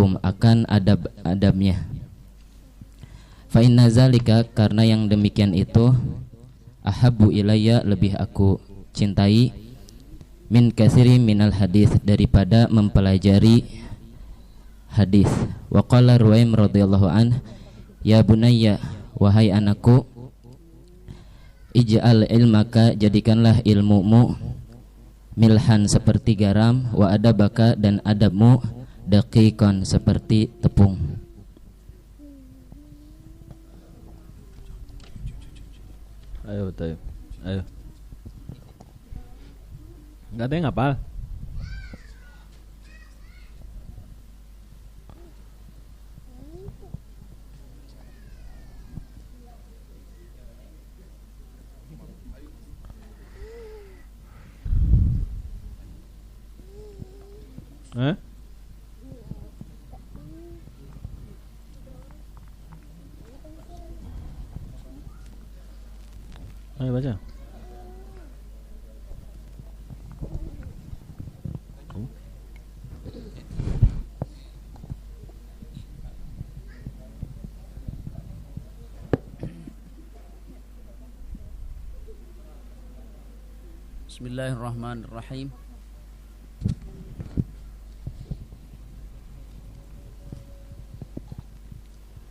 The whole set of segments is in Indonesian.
adabahum, akan adab-adabnya. Fa inna zalika, karena yang demikian itu, ahabbu ilayya, lebih aku cintai, min katsiri minal hadis, daripada mempelajari hadis. Wa qala Ruwaim radhiyallahu an, ya bunayya, wahai anakku, ij'al ilmaka, jadikanlah ilmumu, milhan, seperti garam, wa adabaka, dan adabmu, daqiqan, seperti tepung. Ayo, ayo. Enggak ada yang hafal. Ayo baca. Bismillahirrahmanirrahim.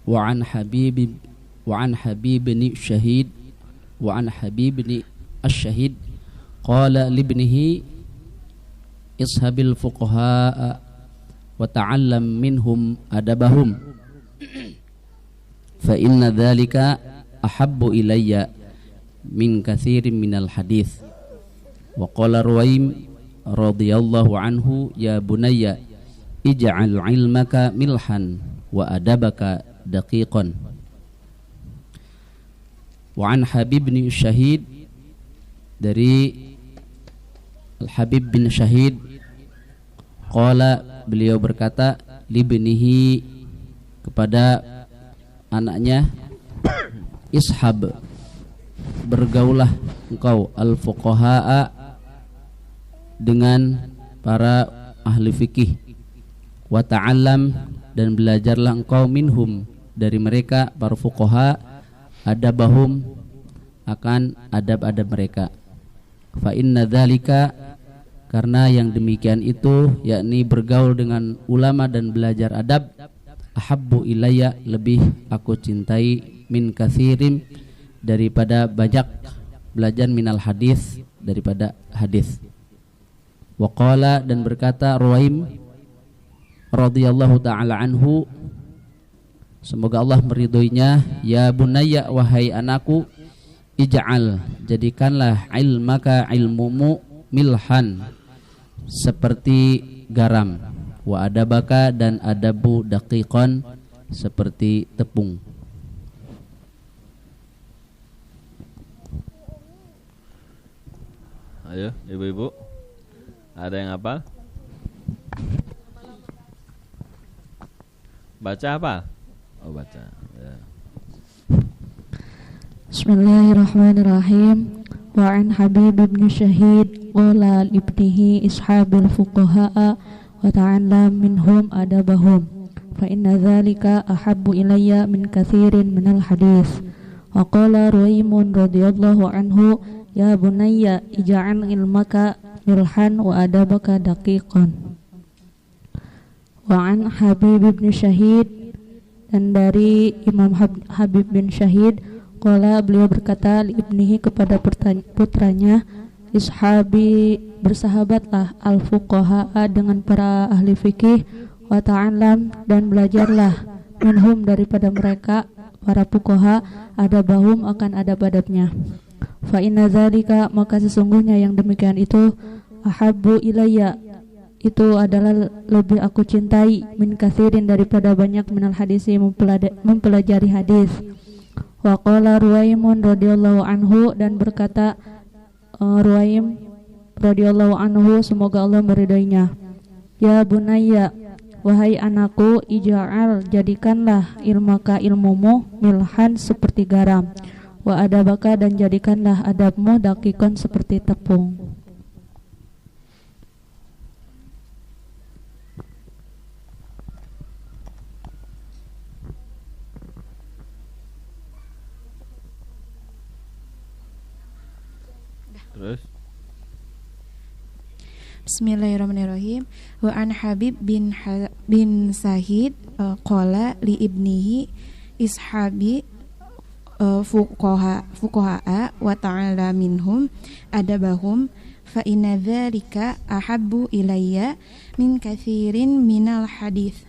Wa an Habib bin Syahid wa an Habib bin Asy-Syahid qala libnihi ishabil fuqaha wa ta'allam minhum adabahum fa inna dhalika ahabbu ilayya min katsirin minal hadits. Wa qala Ruwaim radhiyallahu anhu, ya bunayya ij'al ilmaka milhan wa adabaka daqiqan. Wa an Habib bin Syahid, dari Al-Habib bin Syahid, qala, beliau berkata, libnihi, kepada anaknya, ishab, bergaulah engkau, al-fuqaha'a, dengan para ahli fikih, wa ta'allam, dan belajarlah engkau minhum, dari mereka para fuqaha, adabahum, akan adab-adab mereka. Fa inna dzalika, karena yang demikian itu, yakni bergaul dengan ulama dan belajar adab, ahabbu ilayya, lebih aku cintai, min katsirin, daripada banyak belajar minal hadis, daripada hadis. Wa qala, dan berkata Ruwaim radhiyallahu taala anhu, semoga Allah meridhoinya, ya bunayya, wahai anakku, ij'al, jadikanlah ilmaka, ilmumu, milhan, seperti garam, wa adabaka, dan adabu, daqiqan, seperti tepung. Ayo ibu-ibu, ada yang hafal? Baca apa? Oh, baca ya. Bismillahirrahmanirrahim. Wa an Habib bin Syahid qala libnihi ishabil fuqaha'a wa ta'allam minhum adabahum fa inna dzalika ahabbu ilayya min katsirin minal hadis. Wa qala Ruwaimun radhiyallahu anhu, ya bunayya ij'al ilmaka milhan wa adabaka daqiqan. Wa an Habib bin Syahid, dan dari Imam Habib bin Syahid, qala, beliau berkata, ibnihi, kepada putranya, ishabi, bersahabatlah, al-fuqaha, dengan para ahli fikih, wa ta'allam, dan belajarlah, minhum, daripada mereka, para fuqaha, adabahum, akan adab-adabnya. Fa inna dzalika, maka sesungguhnya yang demikian itu, ahabbu ilayya, itu adalah lebih aku cintai, min katsirin, daripada banyak minal hadisi, mempelajari hadis. Wa qala Ruwaimun radhiyallahu anhu, dan berkata Ruwaim radhiyallahu anhu, semoga Allah meridainya, ya bunayya, wahai anakku, ij'al, jadikanlah ilmaka, ilmumu, milhan, seperti garam, wa adabaka, dan jadikanlah adabmu, daqiqan, seperti tepung. Terus Bismillahirrahmanirrahim. Wa an Habib bin Sahid qala li ibnihi ishabi fuqaha wa ta'ala minhum adabahum fa inna dzalika ahabbu ilayya min katsirin minal hadits.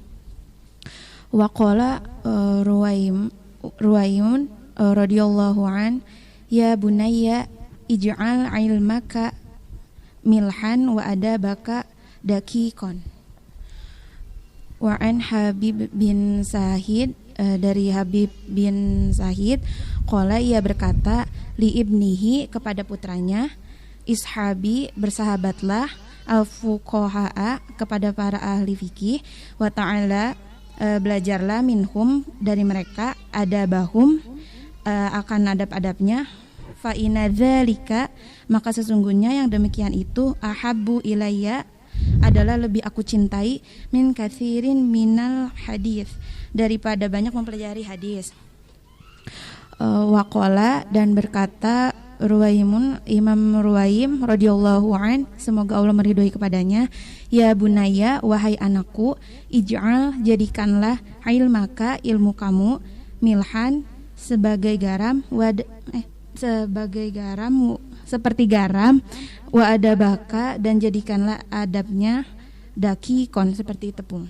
Wa qala Ruwaymun radhiyallahu an ya bunayya ij'al ilmaka milhan wa adabaka dakikon. Wa an Habib bin Sahid dari Habib bin Sahid qala ia berkata li ibnihi kepada putranya ishabi bersahabatlah al-fuqaha kepada para ahli fikih wa ta'ala belajarlah minhum dari mereka adabahum akan adab-adabnya fa inna dzalika maka sesungguhnya yang demikian itu ahabbu ilayya adalah lebih aku cintai min katsirin minal hadis daripada banyak mempelajari hadis. Waqala dan berkata Ruwaymun Imam Ruwaym radhiyallahu an semoga Allah meridhoi kepadanya ya bunaya wahai anakku ij'al jadikanlah ilmaka ilmu kamu milhan sebagai garam seperti garam wa adabaka dan jadikanlah adabnya dakikon seperti tepung.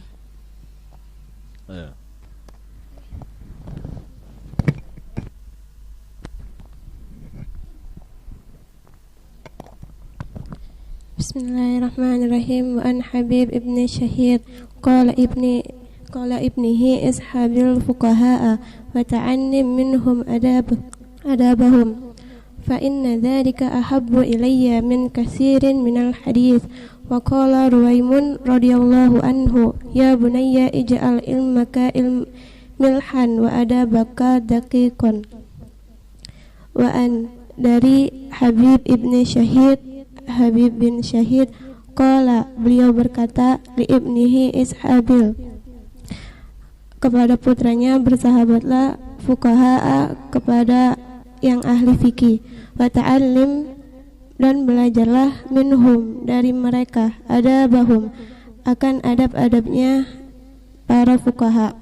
Bismillahirrahmanirrahim. Wa an Habib ibn Syahid qala ibnihi ishabil fuqaha wa ta'annim minhum adabahum fa inna dzalika ahabbu ilayya min katsirin minal hadits. Wa qala Ruwaymun radhiyallahu anhu ya bunayya ij'al ilmaka milhan wa adabaka daqiqan. Wa an dari Habib bin Syahid qala beliau berkata li ibnihi ishabil kepada putranya bersahabatlah fuqaha kepada yang ahli fikih wa ta'allim dan belajarlah minhum dari mereka adabahum akan adab-adabnya para fuqaha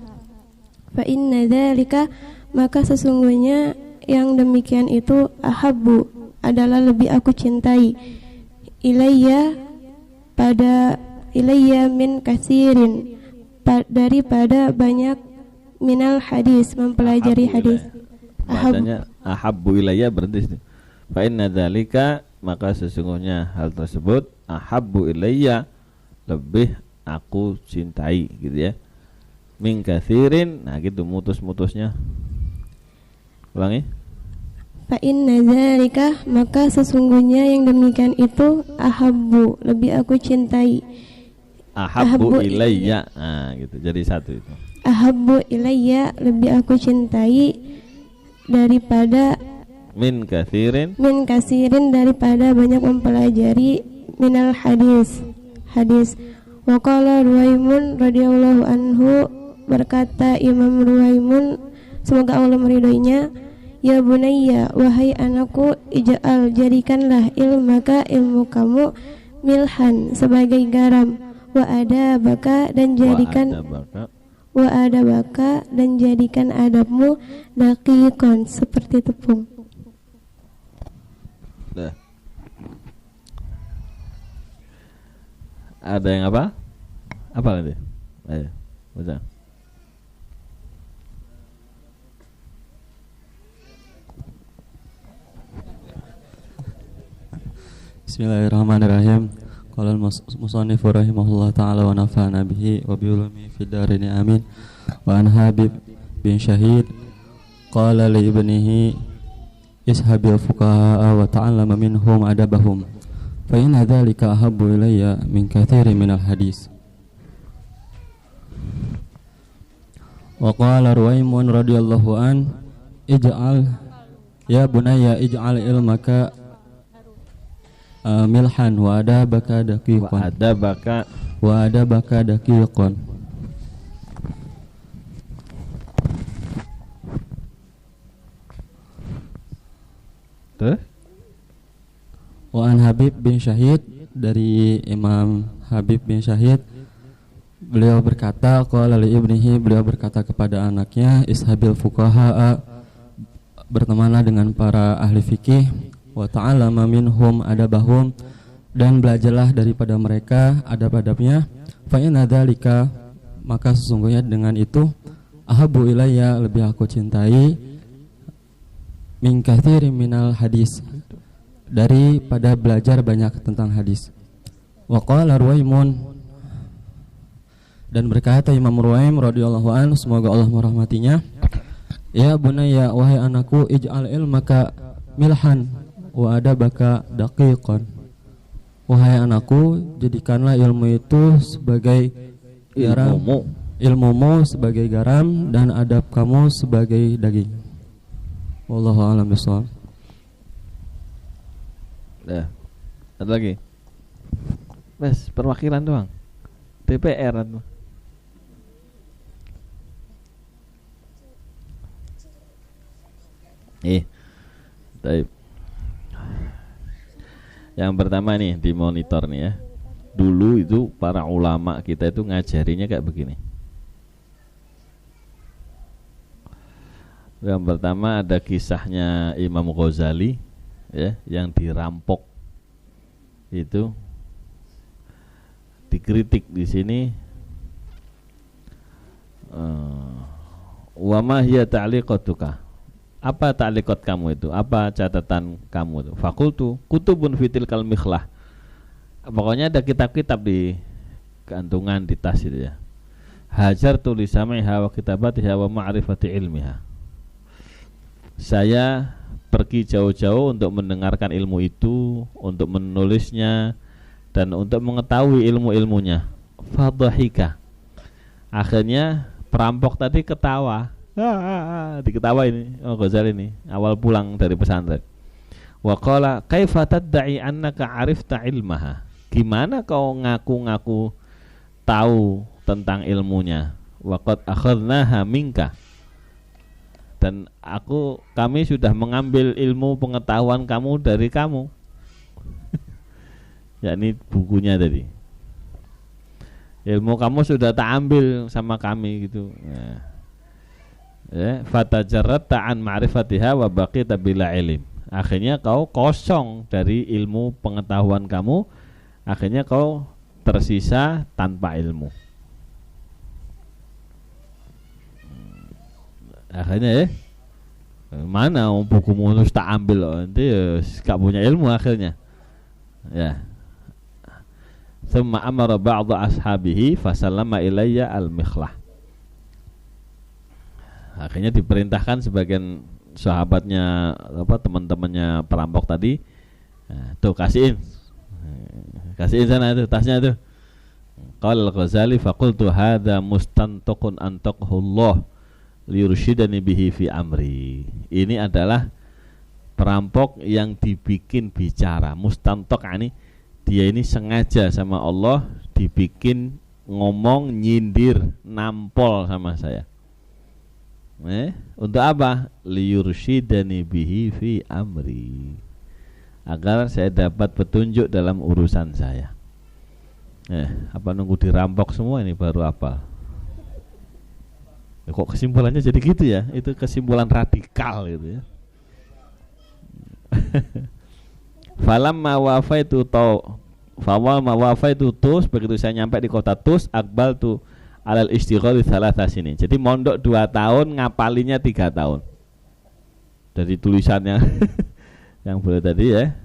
fa inna dzalika maka sesungguhnya yang demikian itu ahabbu adalah lebih aku cintai ilayya min katsirin daripada banyak minal hadis mempelajari hadis. Ahabbu ilayya berarti fa inna dzalika maka sesungguhnya hal tersebut ahabbu ilayya lebih aku cintai gitu ya. Min katsirin nah gitu mutus-mutusnya. Ulangi. Fa inna dzalika maka sesungguhnya yang demikian itu ahabbu lebih aku cintai. Ahabbu ilayya nah gitu jadi satu itu. Ahabbu ilayya lebih aku cintai daripada min katsirin daripada banyak mempelajari minal hadis. Wa qala Ruwaymun radhiyallahu anhu berkata Imam Ruwaymun semoga Allah meridhoinya ya bunayya wahai anakku ij'al jadikanlah ilmaka ilmu kamu milhan sebagai garam wa adabaka dan jadikan adabmu daqiqan seperti tepung. Dah. Ada yang apa? Apa nanti? Ayo, baca. Bismillahirrahmanirrahim. Qala al-musannif rahimahullah ta'ala wa nafa'ana bihi wa bi ulumi fid darin amin. Wa an Habib bin Syahid qala li ibnihi ishabil fuqaha wa ta'allama minhum adabahum fa inna dzalika ahabbu ilayya min katsirin minal hadis. Wa qala Ruwaymun radhiyallahu an ij'al ya bunayya ij'al ilmaka milhan wa adabaka daqiqan an Habib bin Syahid, dari Imam Habib bin Syahid, beliau berkata, qala li ibnihi, beliau berkata kepada anaknya, ishabil fuqaha, bertemanlah dengan para ahli fikih, wa ta'allama minhum adabahum, dan belajarlah daripada mereka adab-adabnya, fa inna dzalika, maka sesungguhnya dengan itu, ahabbu ilayya, lebih aku cintai, min katsirin minal hadis, daripada belajar banyak tentang hadis. Wa qala Ruwaimun, dan berkata Imam Ruwaim radhiyallahu anhu, semoga Allah merahmatinya, ya bunayya, wahai anakku, ij'al ilmaka milhan wa adabaka daqiqan. Wahai anakku, jadikanlah ilmu itu sebagai garam, ilmumu sebagai garam, dan adab kamu sebagai daging. Wallahu a'lam bishawab. Ada lagi? Mas, perwakilan doang. DPR itu. Baik. Yang pertama nih di monitor nih ya. Dulu itu para ulama kita itu ngajarinya kayak begini. Yang pertama ada kisahnya Imam Ghazali ya, yang dirampok itu, dikritik di sini. Wa ma hiya ta'liqatuka, apa ta'liqat kamu itu, apa catatan kamu itu? Fakultu kutubun fitil kal mikhlah, pokoknya ada kitab-kitab di gantungan di tas itu ya. Hajar tulisamiha wa kitabatiha wa ma'rifati ilmiha, saya pergi jauh-jauh untuk mendengarkan ilmu itu, untuk menulisnya, dan untuk mengetahui ilmu-ilmunya. Fadhahika, akhirnya perampok tadi ketawa, diketawa ini Ghazali ini awal pulang dari pesantren. Wa qala kaifa tad'i annaka 'arifta ilmaha, gimana kau ngaku-ngaku tahu tentang ilmunya? Wa qad akhadnaha minka, dan kami sudah mengambil ilmu pengetahuan kamu dari kamu. Yakni bukunya tadi, ilmu kamu sudah tak ambil sama kami gitu. Fatajarrat ta'an ma'rifatiha wa baqita bila ilm, akhirnya kau kosong dari ilmu pengetahuan kamu, akhirnya kau tersisa tanpa ilmu. Akhirnya mana bukumu terus tak ambil, nanti gak punya ilmu akhirnya ya. Thumma amara ba'd ashabihi fasallama ilayya al-mikhlah, akhirnya diperintahkan sebagian sahabatnya, teman-temannya perampok tadi, tuh kasihin sana itu tasnya itu. Qala al-Ghazali faqultu hadza mustantaqun antaqahullah liyursyidani bihi fi amri, ini adalah perampok yang dibikin bicara. Mustantok ini dia ini sengaja sama Allah dibikin ngomong, nyindir, nampol sama saya. Untuk apa? Liyursyidani bihi fi amri, agar saya dapat petunjuk dalam urusan saya. Apa nunggu dirampok semua ini baru apa? Kok kesimpulannya jadi gitu ya? Itu kesimpulan radikal gitu ya. Falamma wafaitu Tus, begitu saya nyampe di kota Tus, akbal tu alal istighol salatha sini. Jadi mondok 2 tahun, ngapalinya 3 tahun. Dari tulisannya yang boleh tadi ya.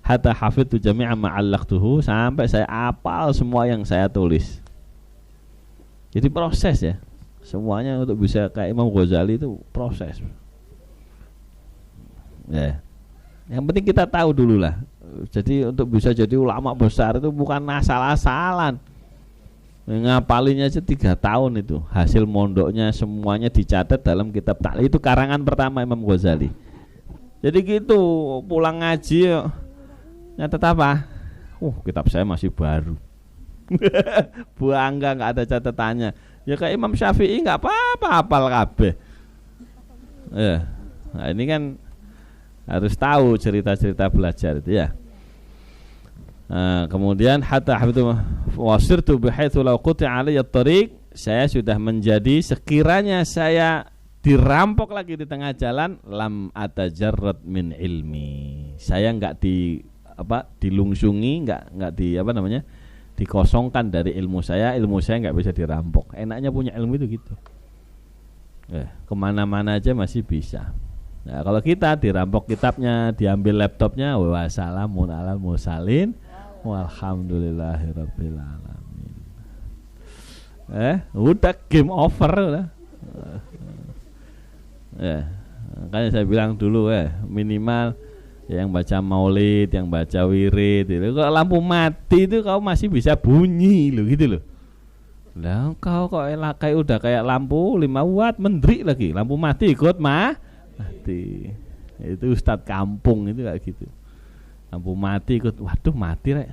Hatta hafidtu jami'a ma'allaqtuhu, sampai saya apal semua yang saya tulis. Jadi proses ya. Semuanya untuk bisa kayak Imam Ghazali itu proses. Ya. Yang penting kita tahu dulu lah. Jadi untuk bisa jadi ulama besar itu bukan asal-asalan. Ngapalinya aja 3 tahun itu. Hasil mondoknya semuanya dicatat dalam kitab Ta'lim. Itu karangan pertama Imam Ghazali. Jadi gitu, pulang ngaji nyatet apa? Kitab saya masih baru. Bangga nggak ada catatannya. Ya kayak Imam Syafi'i nggak apa-apa, hafal kabeh. Nah ini kan harus tahu cerita-cerita belajar itu ya. Kemudian hatta hafidhu wasirtu bihaitsu law quti'a alayya at-tariq, saya sudah menjadi sekiranya saya dirampok lagi di tengah jalan, lam atajarrad min ilmi. Saya enggak dilungsungi, enggak dikosongkan dari ilmu saya enggak bisa dirampok. Enaknya punya ilmu itu gitu. Kemana-mana aja masih bisa. Nah, kalau kita dirampok kitabnya, diambil laptopnya, wassalamun alal mursalin walhamdulillahirabbil alamin. Udah game over udah. Makanya saya bilang dulu minimal yang baca maulid, yang baca wirid itu, kalau lampu mati itu kau masih bisa bunyi loh gitu loh. Lah kau kok kayak udah kayak lampu 5 watt mendrik lagi, lampu mati ikut mati. Itu ustadz kampung itu kayak gitu. Lampu mati ikut, waduh mati rek.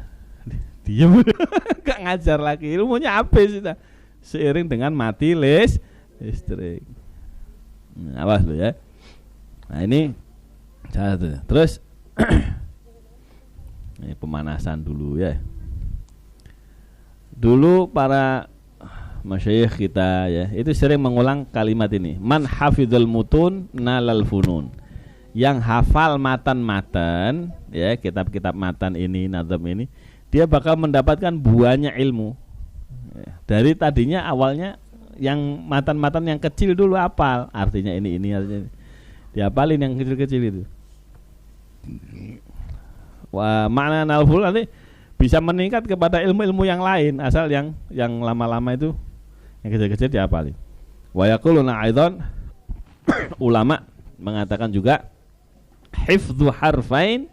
Diam. Gak ngajar lagi, ilmunya habis sudah. Seiring dengan mati listrik. Awas lu ya. Nah ini satu. Terus ini pemanasan dulu ya. Dulu para masyayikh kita ya, itu sering mengulang kalimat ini. Man hafidhul mutun nalal funun. Yang hafal matan-matan ya, kitab-kitab matan ini, nazam ini, dia bakal mendapatkan buahnya ilmu. Dari tadinya awalnya yang matan-matan yang kecil dulu hafal, artinya ini artinya ini. Dihafalin yang kecil-kecil itu. Wah, makna nalful nanti bisa meningkat kepada ilmu-ilmu yang lain, asal yang lama-lama itu yang kecil-kecil dihafalin. Wa yaquluna aidan, ulama mengatakan juga hifdzu harfain,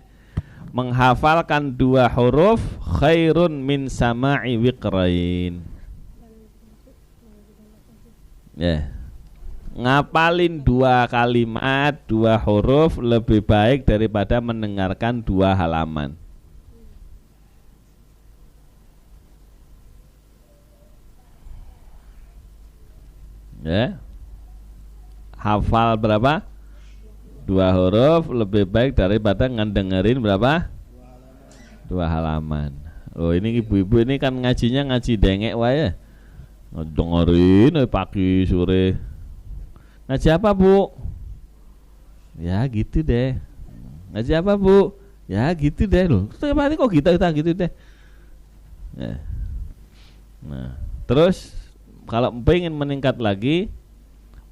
menghafalkan 2 huruf, khairun min sama'i wiqrain. Ngapalin 2 kalimat, 2 huruf lebih baik daripada mendengarkan 2 halaman. Hafal berapa? 2 huruf lebih baik daripada ngedengerin berapa? 2 halaman. Loh ini ibu-ibu ini kan ngajinya ngaji dengek wae. Dengerin pagi sore. Ngaji apa bu? Ya gitu deh. Ngaji apa bu? Ya gitu deh loh. Setiap hari kok gitu deh. Nah, terus kalau pengen meningkat lagi,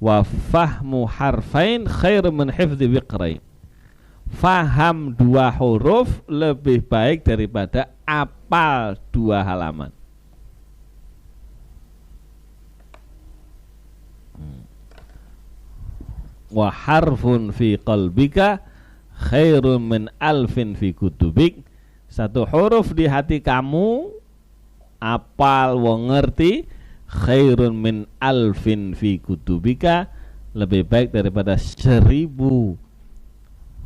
wa fahmu harfain khairu min hifdzi wiqrain. Faham 2 huruf lebih baik daripada apal 2 halaman. Wa harfun fi qalbika khairun min alfin fi kutubik. 1 huruf di hati kamu apal wong ngerti, khairun min alfin fi kutubika, lebih baik daripada 1000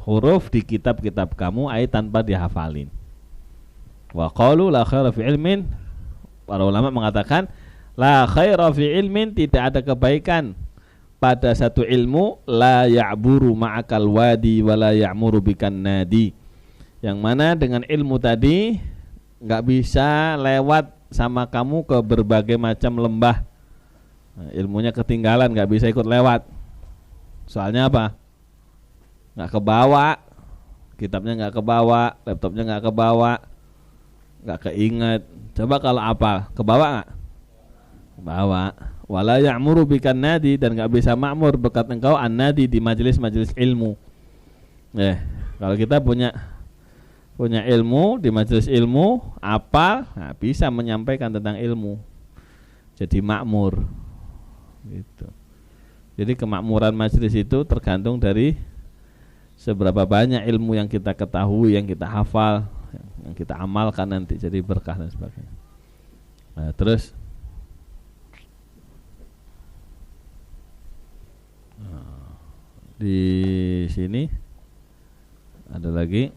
huruf di kitab-kitab kamu tanpa dihafalin. Wa qalu la khaira fi ilmin, para ulama mengatakan la khaira fi ilmin, tidak ada kebaikan pada satu ilmu, la ya'buru ma'akal wadi wa la ya'muru bikan nadi, yang mana dengan ilmu tadi enggak bisa lewat sama kamu ke berbagai macam lembah. Ilmunya ketinggalan, enggak bisa ikut lewat. Soalnya apa? Enggak kebawa, kitabnya enggak kebawa, laptopnya enggak kebawa, enggak keinget. Coba kalau apa? Kebawa enggak? Kebawa. Wala ya'muru bikan nadi, dan enggak bisa makmur berkat engkau an-nadi di majelis-majelis ilmu. Kalau kita punya ilmu di majelis ilmu, apal, nah bisa menyampaikan tentang ilmu. Jadi makmur. Gitu. Jadi kemakmuran majelis itu tergantung dari seberapa banyak ilmu yang kita ketahui, yang kita hafal, yang kita amalkan nanti jadi berkah dan sebagainya. Nah, terus di sini ada lagi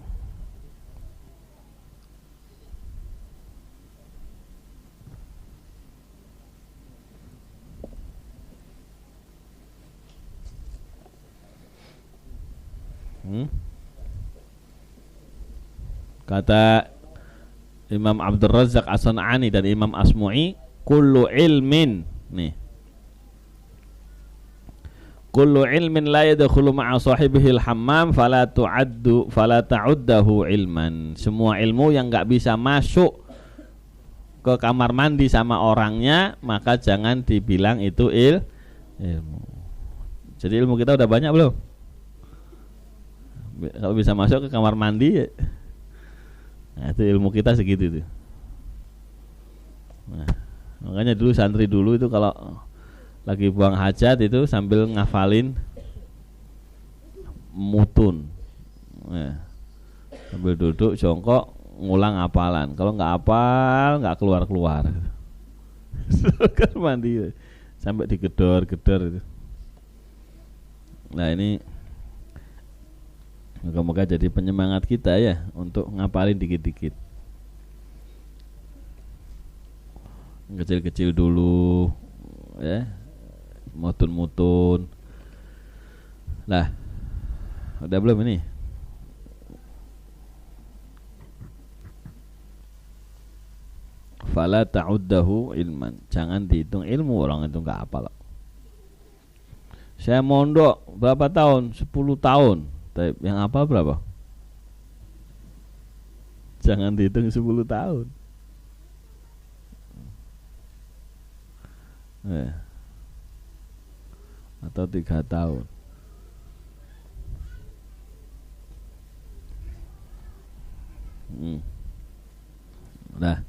kata Imam Abdul Razzaq As-San'ani dan Imam Asmu'i, kullu ilmin, nih, kullu ilmin la yadkhulu ma'a sahibihi al-hammam fala ta'uddahu ilman. Semua ilmu yang enggak bisa masuk ke kamar mandi sama orangnya, maka jangan dibilang itu ilmu. Jadi ilmu kita udah banyak belum? Kalau bisa masuk ke kamar mandi, nah, itu ilmu kita segitu tuh. Nah, makanya dulu santri dulu itu kalau lagi buang hajat itu sambil ngafalin mutun, nah, sambil duduk jongkok ngulang hafalan. Kalau nggak hafal nggak keluar kan mandi sampai digedor-gedor itu. Nah ini moga-moga jadi penyemangat kita ya untuk ngapalin dikit-dikit. Kecil-kecil dulu ya, mutun-mutun. Lah, udah belum ini? Fala ta'uddahu ilman. Jangan dihitung ilmu, orang itu enggak hafal. Saya mondok berapa tahun? 10 tahun. Yang apa berapa? Jangan dihitung 10 tahun. Atau 3 tahun. Nah,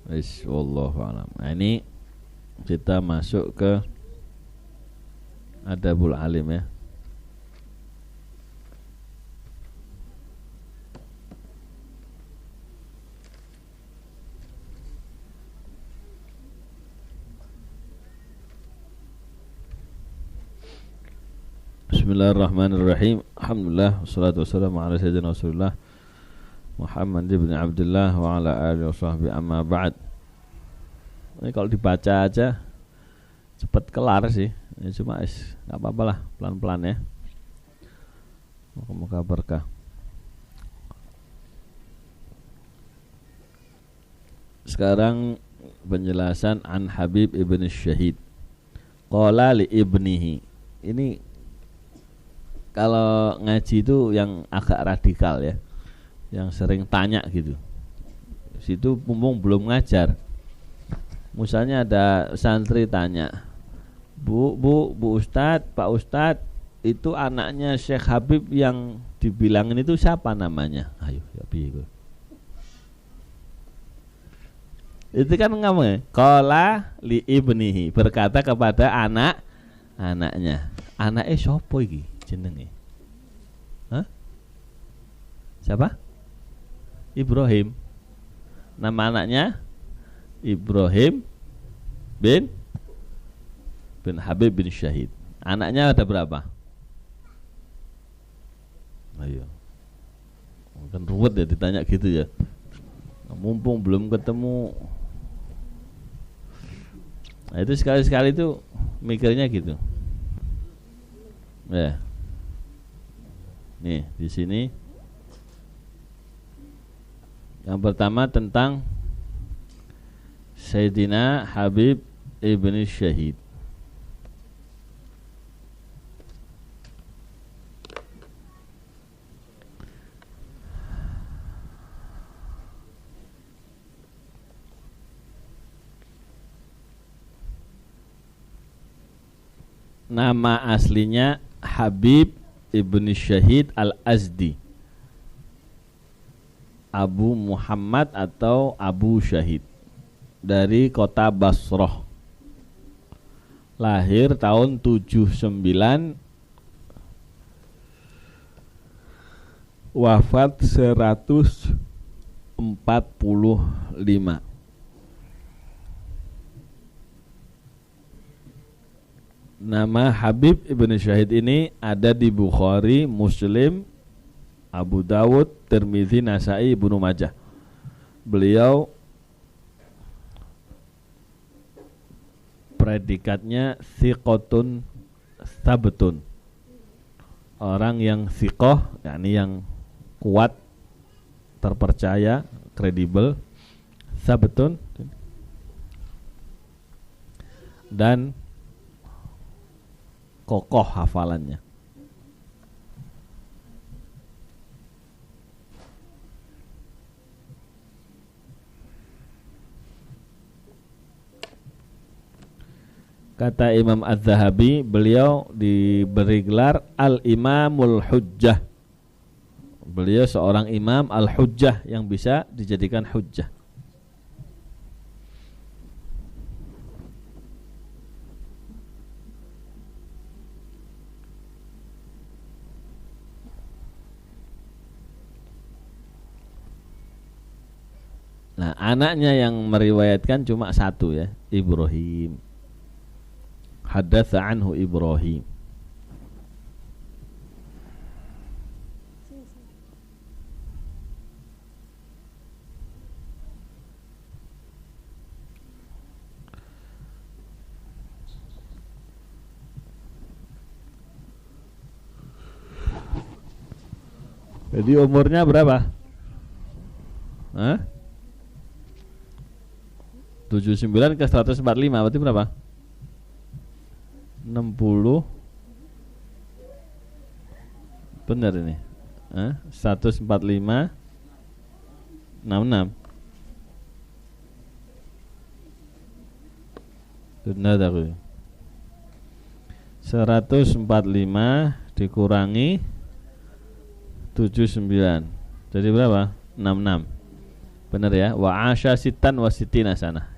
wis wallahu alam. Nah, ini kita masuk ke Adabul Alim ya. Bismillahirrahmanirrahim. Alhamdulillah wassalatu wassalamu ala sayyidina Rasulullah Muhammad ibn Abdullah wa ala alihi washabbihi amma ba'd. Ini kalau dibaca aja cepat kelar sih. Ya cuma enggak apa-apa lah, pelan-pelan ya. Moga-moga berkah. Sekarang penjelasan an Habib ibn Syahid. Qala li ibnihi. Ini kalau ngaji itu yang agak radikal ya, yang sering tanya gitu. Situ mumpung belum ngajar, misalnya ada santri tanya, Bu Ustadz, Pak Ustadz, itu anaknya Syekh Habib yang dibilangin itu siapa namanya? Ayo ya piye. Itu kan ngomong, qala li ibnihi, berkata kepada anaknya. Anake sapa iki jenenge? Hah? Siapa? Ibrahim. Nama anaknya Ibrahim bin Habib bin Syahid. Anaknya ada berapa? Ayo. Kan ruwet ya ditanya gitu ya. Mumpung belum ketemu. Nah, itu sekali-sekali itu mikirnya gitu. Ya. Nih, di sini yang pertama tentang Sayyidina Habib ibn Syahid. Nama aslinya Habib ibn Syahid Al-Azdi, Abu Muhammad atau Abu Syahid, dari kota Basrah. Lahir tahun 79, wafat 145. Nama Habib ibn Syahid ini ada di Bukhari, Muslim, Abu Dawud, Tirmidzi, Nasai, Ibnu Majah. Beliau predikatnya thiqatun sabtun, orang yang thiqah, yakni yang kuat, terpercaya, kredibel, sabtun dan kokoh hafalannya. Kata Imam Az-Zahabi, beliau diberi gelar Al-Imamul Hujjah. Beliau seorang imam al-hujjah yang bisa dijadikan hujjah. Nah, anaknya yang meriwayatkan cuma satu ya, Ibrahim. Hadatsa anhu Ibrahim. Jadi umurnya berapa? 79 ke 145 berarti berapa? 60. Benar ini. 145 66. Benar aku. 145 dikurangi 79. Jadi berapa? 66. Benar ya? Wa asya sitan wa sitina sana.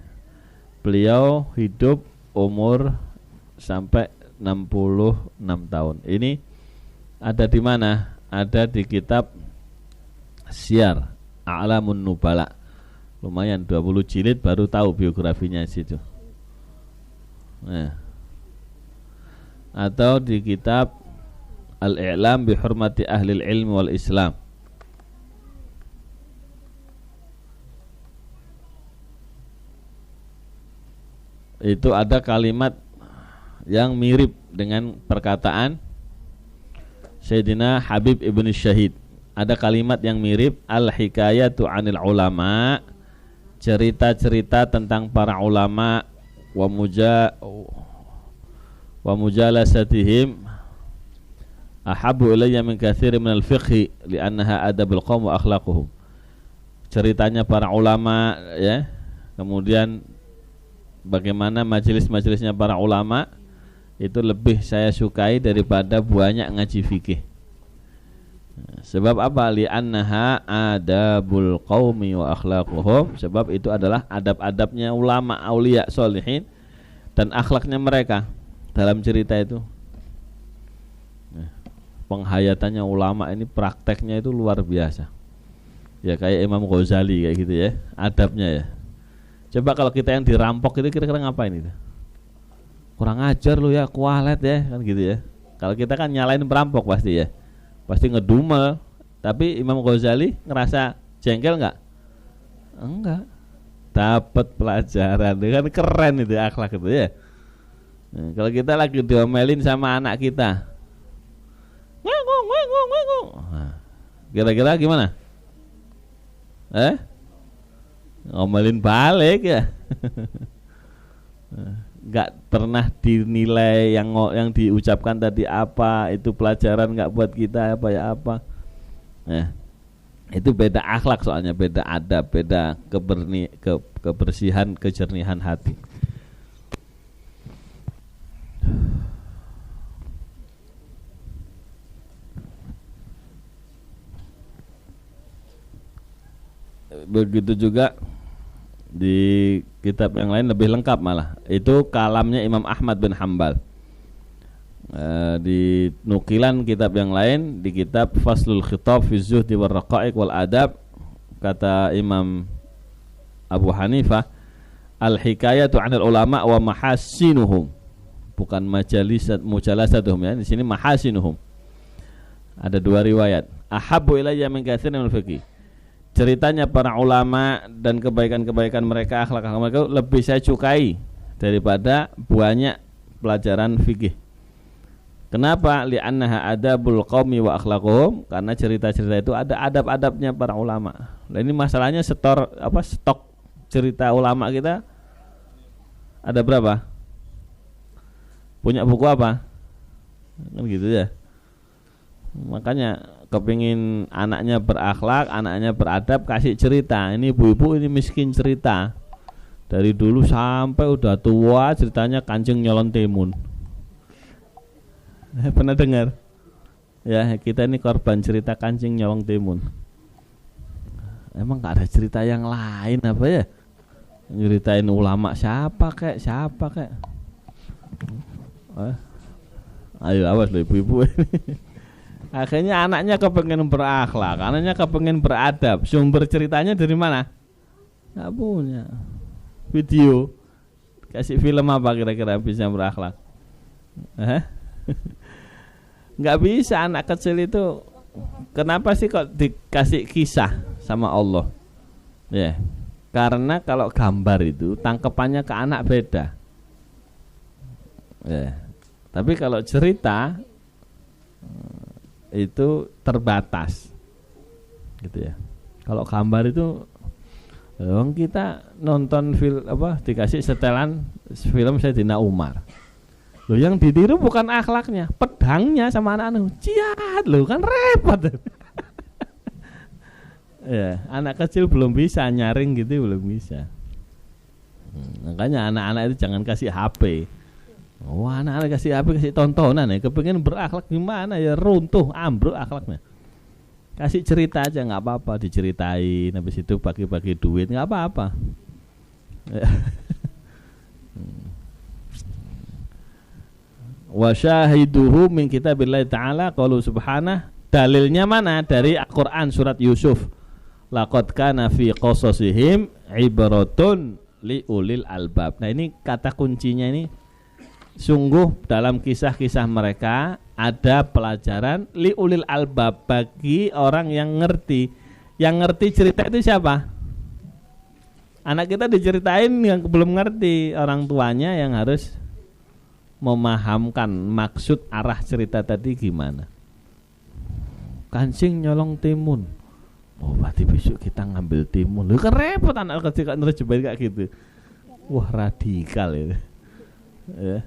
Beliau hidup umur sampai 66 tahun. Ini ada di mana? Ada di kitab Syiar A'lamun Nubala. Lumayan 20 jilid baru tahu biografinya situ. Nah. Atau di kitab Al-I'lam bi Hurmati Ahlil Ilm wal Islam. Itu ada kalimat yang mirip dengan perkataan Sayyidina Habib ibn Syahid. Ada kalimat yang mirip, al-hikayatu 'anil ulama, cerita-cerita tentang para ulama, wa mujalasatihim ahabbu ilayya min katsiri minal fiqhi li'annaha adabul qaum wa akhlaquhum. Ceritanya para ulama ya. Kemudian bagaimana majelis-majelisnya para ulama itu lebih saya sukai daripada banyak ngaji fikih. Sebab apa? Li'annaha adabul qaumi wa akhlaquhum. Sebab itu adalah adab-adabnya ulama, aulia, sholihin dan akhlaknya mereka dalam cerita itu. Penghayatannya ulama ini prakteknya itu luar biasa. Ya kayak Imam Ghazali kayak gitu ya, adabnya ya. Coba kalau kita yang dirampok itu kira-kira ngapain itu? Kurang ajar lu ya, kualet ya, kan gitu ya. Kalau kita kan nyalain perampok pasti ya. Pasti ngedumel. Tapi Imam Ghazali ngerasa jengkel enggak? Enggak. Dapat pelajaran, kan keren itu akhlak itu ya. Nah, kalau kita lagi diomelin sama anak kita, nah, kira-kira gimana? Ngomelin balik ya. Nggak pernah dinilai yang diucapkan tadi apa, itu pelajaran nggak buat kita apa ya apa. Nah, itu beda akhlak soalnya, beda adab, beda kebersihan, kejernihan hati. Begitu juga di kitab yang lain lebih lengkap malah. Itu kalamnya Imam Ahmad bin Hanbal. Di nukilan kitab yang lain, di kitab Faslul Khitab fi Zuhdi wal Raqaiq wal Adab, kata Imam Abu Hanifah, al-hikayatu 'anil ulama wa mahasinuhum. Bukan mujalasatuhum ya. Di sini mahasinuhum. Ada dua riwayat. Ahabbu ilayya min katsirin minal fiqh. Ceritanya para ulama dan kebaikan-kebaikan mereka, akhlak-akhlak mereka lebih saya sukai daripada banyak pelajaran fikih. Kenapa? Li'annaha adabul qaumi wa akhlaquhum, karena cerita-cerita itu ada adab-adabnya para ulama. Nah, ini masalahnya stok cerita ulama kita ada berapa? Punya buku apa? Kan gitu ya. Makanya kepingin anaknya berakhlak, anaknya beradab, kasih cerita. Ini ibu-ibu ini miskin cerita. Dari dulu sampai udah tua ceritanya kancing nyolong timun. Pernah dengar? Ya, kita ini korban cerita kancing nyolong timun. Emang gak ada cerita yang lain apa ya? Nyeritain ulama siapa kek? Ayo awas loh ibu-ibu ini. Akhirnya anaknya kepengen berakhlak, anaknya kepengen beradab. Sumber ceritanya dari mana? Gak punya. Video. Kasih film apa kira-kira bisa berakhlak? Gak bisa anak kecil itu. Kenapa sih kok dikasih kisah sama Allah? Ya, karena kalau gambar itu tangkepannya ke anak beda. Ya. Tapi kalau cerita itu terbatas, gitu ya. Kalau gambar itu, kita nonton film apa dikasih setelan film Sayyidina Umar. Loh yang ditiru bukan akhlaknya, pedangnya sama anak-anak. Ciat loh kan repot. Ya, anak kecil belum bisa nyaring gitu, belum bisa. Makanya anak-anak itu jangan kasih HP. Wah, anak-anak kasih HP, kasih tontonan ya. Kepengen berakhlak gimana ya, runtuh, ambruk akhlaknya. Kasih cerita aja nggak apa-apa, diceritain. Habis itu bagi-bagi duit nggak apa-apa. Wa syahiduhu min kitabillahi ta'ala qalu subhanah. Dalilnya mana? Dari Al-Qur'an surat Yusuf. Laqad kana fi qasasihim ibratun li ulil albab. Nah, ini kata kuncinya ini. Sungguh dalam kisah-kisah mereka ada pelajaran li ulil albab, bagi orang yang ngerti. Yang ngerti cerita itu siapa? Anak kita diceritain yang belum ngerti, orang tuanya yang harus memahamkan maksud arah cerita tadi gimana. Kancing nyolong timun. Oh, berarti besok kita ngambil timun. Lu kan repot anak kecil kan nerjemahin kayak gitu. Wah, radikal itu. Ya.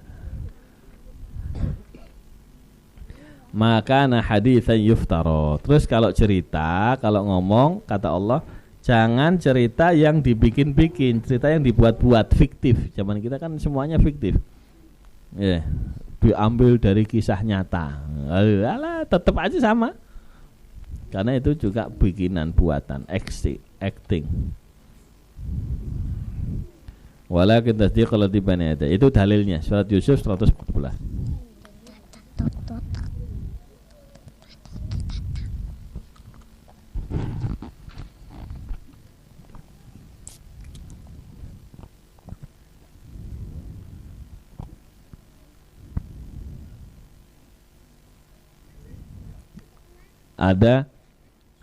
Maka nah haditsan yuftara. Terus kalau cerita, kalau ngomong, kata Allah, jangan cerita yang dibikin-bikin, cerita yang dibuat-buat, fiktif. Zaman kita kan semuanya fiktif. Ya, diambil dari kisah nyata. Alah, tetap aja sama. Karena itu juga bikinan, buatan, acting. Walakin tasdiq alladzi bana yada. Itu dalilnya surat Yusuf 114.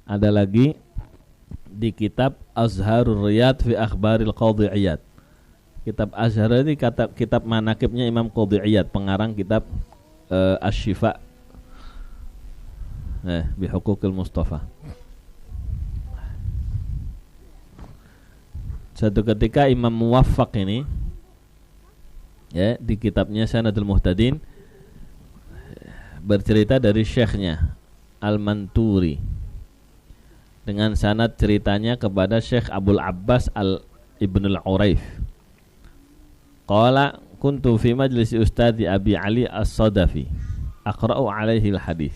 Ada lagi di kitab Azharur Riyad fi Akhbaril Qadhi Iyad. Kitab Azhar ini kitab manakibnya Imam Qadhi Iyad, pengarang kitab Asy-Syifa bi Huquqil Mustafa. Suatu ketika Imam Muwaffaq ini ya di kitabnya Sanadul Muhtadin bercerita dari syekhnya Al-Manturi dengan sanad ceritanya kepada Syekh Abdul Abbas Ibnul Uraif. Qala kuntu fi majlisi Ustadi Abi Ali As-Sadafi aqra'u alaihi al-hadis.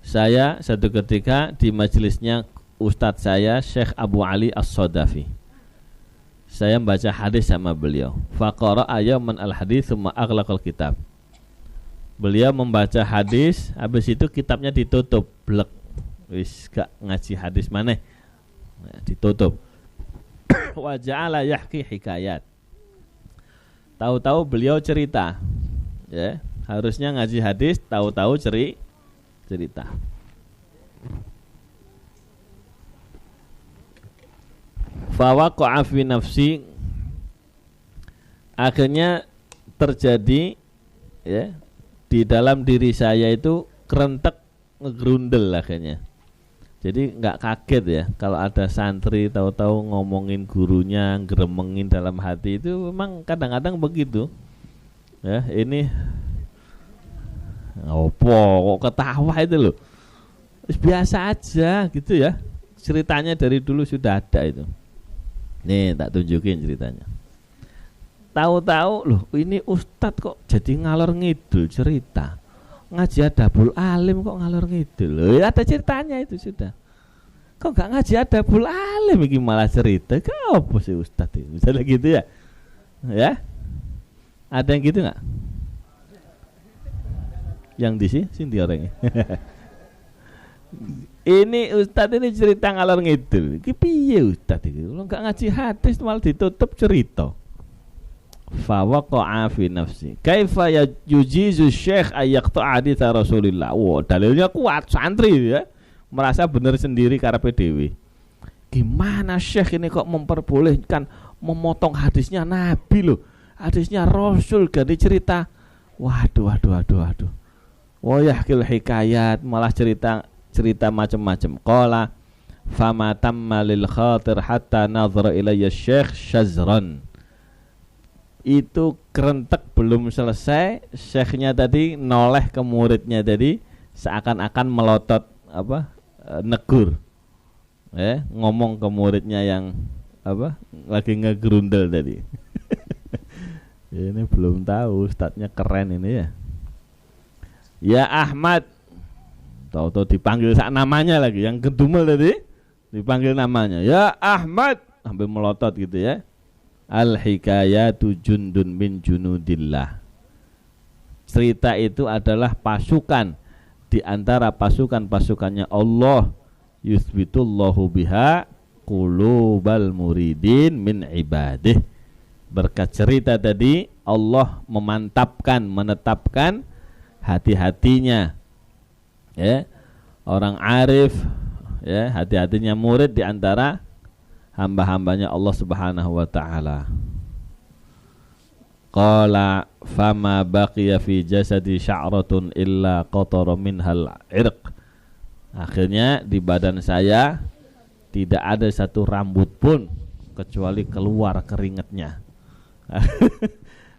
Saya satu ketika di majelisnya Ustadz saya Syekh Abu Ali As-Sadafi. Saya membaca hadis sama beliau. Faqara'a yawman al-hadis tsumma aghlaqal kitab. Beliau membaca hadis, habis itu kitabnya ditutup, blek. Wis gak ngaji hadis maneh. Ditutup. Wa ja'ala yahki hikayat. Tahu-tahu beliau cerita. Ya, harusnya ngaji hadis, tahu-tahu cerita. Fa waqa'a fi nafsi, akhirnya terjadi ya di dalam diri saya itu kerentek, ngegrundel akhirnya. Jadi nggak kaget ya kalau ada santri tahu-tahu ngomongin gurunya, ngeremengin dalam hati, itu memang kadang-kadang begitu. Ya, ini opo kok ketawa itu loh. Biasa aja gitu ya. Ceritanya dari dulu sudah ada itu. Nih tak tunjukin ceritanya. Tahu-tahu loh, ini ustadz kok jadi ngalor ngidul cerita. Ngaji adabul alim kok ngalor ngidul. Loh, ya ada ceritanya itu sudah. Kok nggak ngaji adabul alim ini malah cerita? Kau apa sih ustadz itu? Misalnya gitu ya. Ya? Ada yang gitu nggak? Yang di sini orangnya. Ini ustadz ini cerita ngalor ngidul. Ki piye ustadz itu? Lo nggak ngaji hadis malah ditutup cerita. Fa waqa'a fi nafsi. Kaifa yujizu syekh ayyaqta hadits Rasulillah. Wah, dalilnya kuat, santri ya. Merasa benar sendiri karepe dhewe. Gimana syekh ini kok memperbolehkan memotong hadisnya Nabi loh. Hadisnya Rasul ganti cerita. Waduh. Wa yahkil hikayat, malah cerita macam-macam. Qala fama tamma lil khatir hatta nadhara ilayya syekh syazran. Itu kerentek belum selesai, syekhnya tadi noleh ke muridnya tadi seakan-akan melotot negur. Ngomong ke muridnya yang lagi ngegerundel tadi. Ini belum tahu ustadznya keren ini ya. Ya Ahmad. Tahu-tahu dipanggil sak namanya lagi, yang kedumel tadi dipanggil namanya. Ya Ahmad, sampai melotot gitu ya. Al-hikayatu jundun min junudillah. Cerita itu adalah pasukan di antara pasukan-pasukannya Allah. Yuthbitullahu biha qulubal muridin min ibadih. Berkat cerita tadi Allah memantapkan, menetapkan hati-hatinya ya orang arif ya, hati-hatinya murid di antara hamba-hambanya Allah Subhanahu wa taala. Qala fama baqiya fi jasadi sya'ratun illa qatara minhal irq. Akhirnya di badan saya tidak ada satu rambut pun kecuali keluar keringatnya.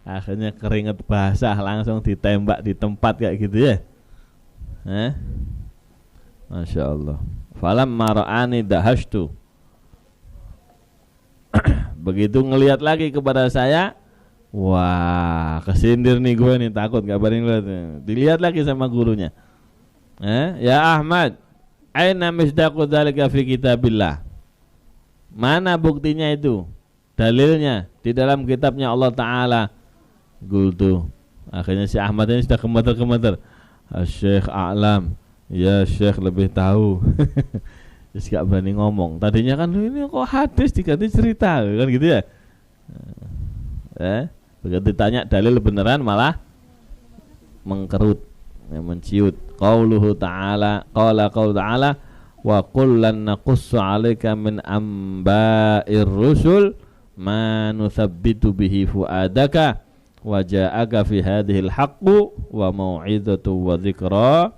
Akhirnya keringat basah langsung ditembak di tempat kayak gitu ya. Masya Allah. Falamma ra'ani dahashtu. Begitu ngelihat lagi kepada saya, wah kesindir nih gue nih, takut gak berani lihat. Dilihat lagi sama gurunya. Ya Ahmad, aina misdaqu dzalika fi kitabillah. Mana buktinya itu? Dalilnya di dalam kitabnya Allah Ta'ala. Gultu. Akhirnya si Ahmad ini sudah gemeter-gemeter. Syekh a'lam. Ya Syekh lebih tahu. Terus gak berani ngomong. Tadinya kan ini kok hadis diganti cerita kan gitu ya. Begitu ditanya dalil beneran malah mengkerut, menciut. Qauluhu ta'ala, qaul ta'ala wa qul lan naqussu 'alaika min amba'ir rusul ma nuthabbitu bihi fuadaka wa ja'aka fi hadhil haqqu wa mau'izatu wa dzikra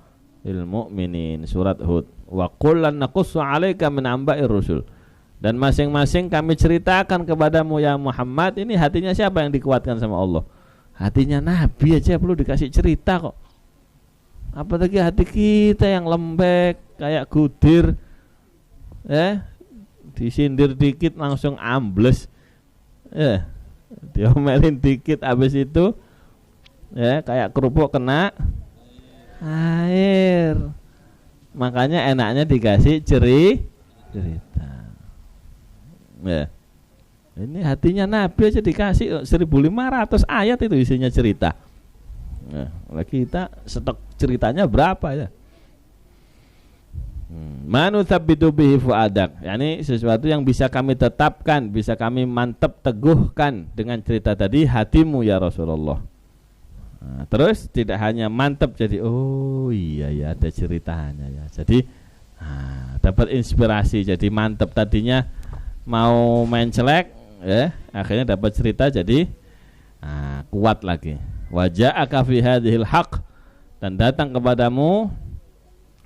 lil mu'minin. Surat Hud. Wa qul lan naqussu 'alaika min amba'ir rusul. Dan masing-masing kami ceritakan kepadamu ya Muhammad. Ini hatinya siapa yang dikuatkan sama Allah? Hatinya Nabi aja perlu dikasih cerita kok. Apalagi hati kita yang lembek kayak gudir. Disindir dikit langsung ambles. Diomelin dikit habis itu kayak kerupuk kena air. Makanya enaknya dikasih cerita. Ini hatinya Nabi aja dikasih 1500 ayat itu isinya cerita. Lagi kita stok ceritanya berapa ya? Manu thabbitu bihi fuadak. Yani sesuatu yang bisa kami tetapkan, bisa kami mantap teguhkan dengan cerita tadi hatimu ya Rasulullah. Terus tidak hanya mantap jadi oh iya ya ada ceritanya ya. Jadi dapat inspirasi jadi mantap. Tadinya mau main celek akhirnya dapat cerita jadi kuat lagi. Waja'aka fi hadhil haq, dan datang kepadamu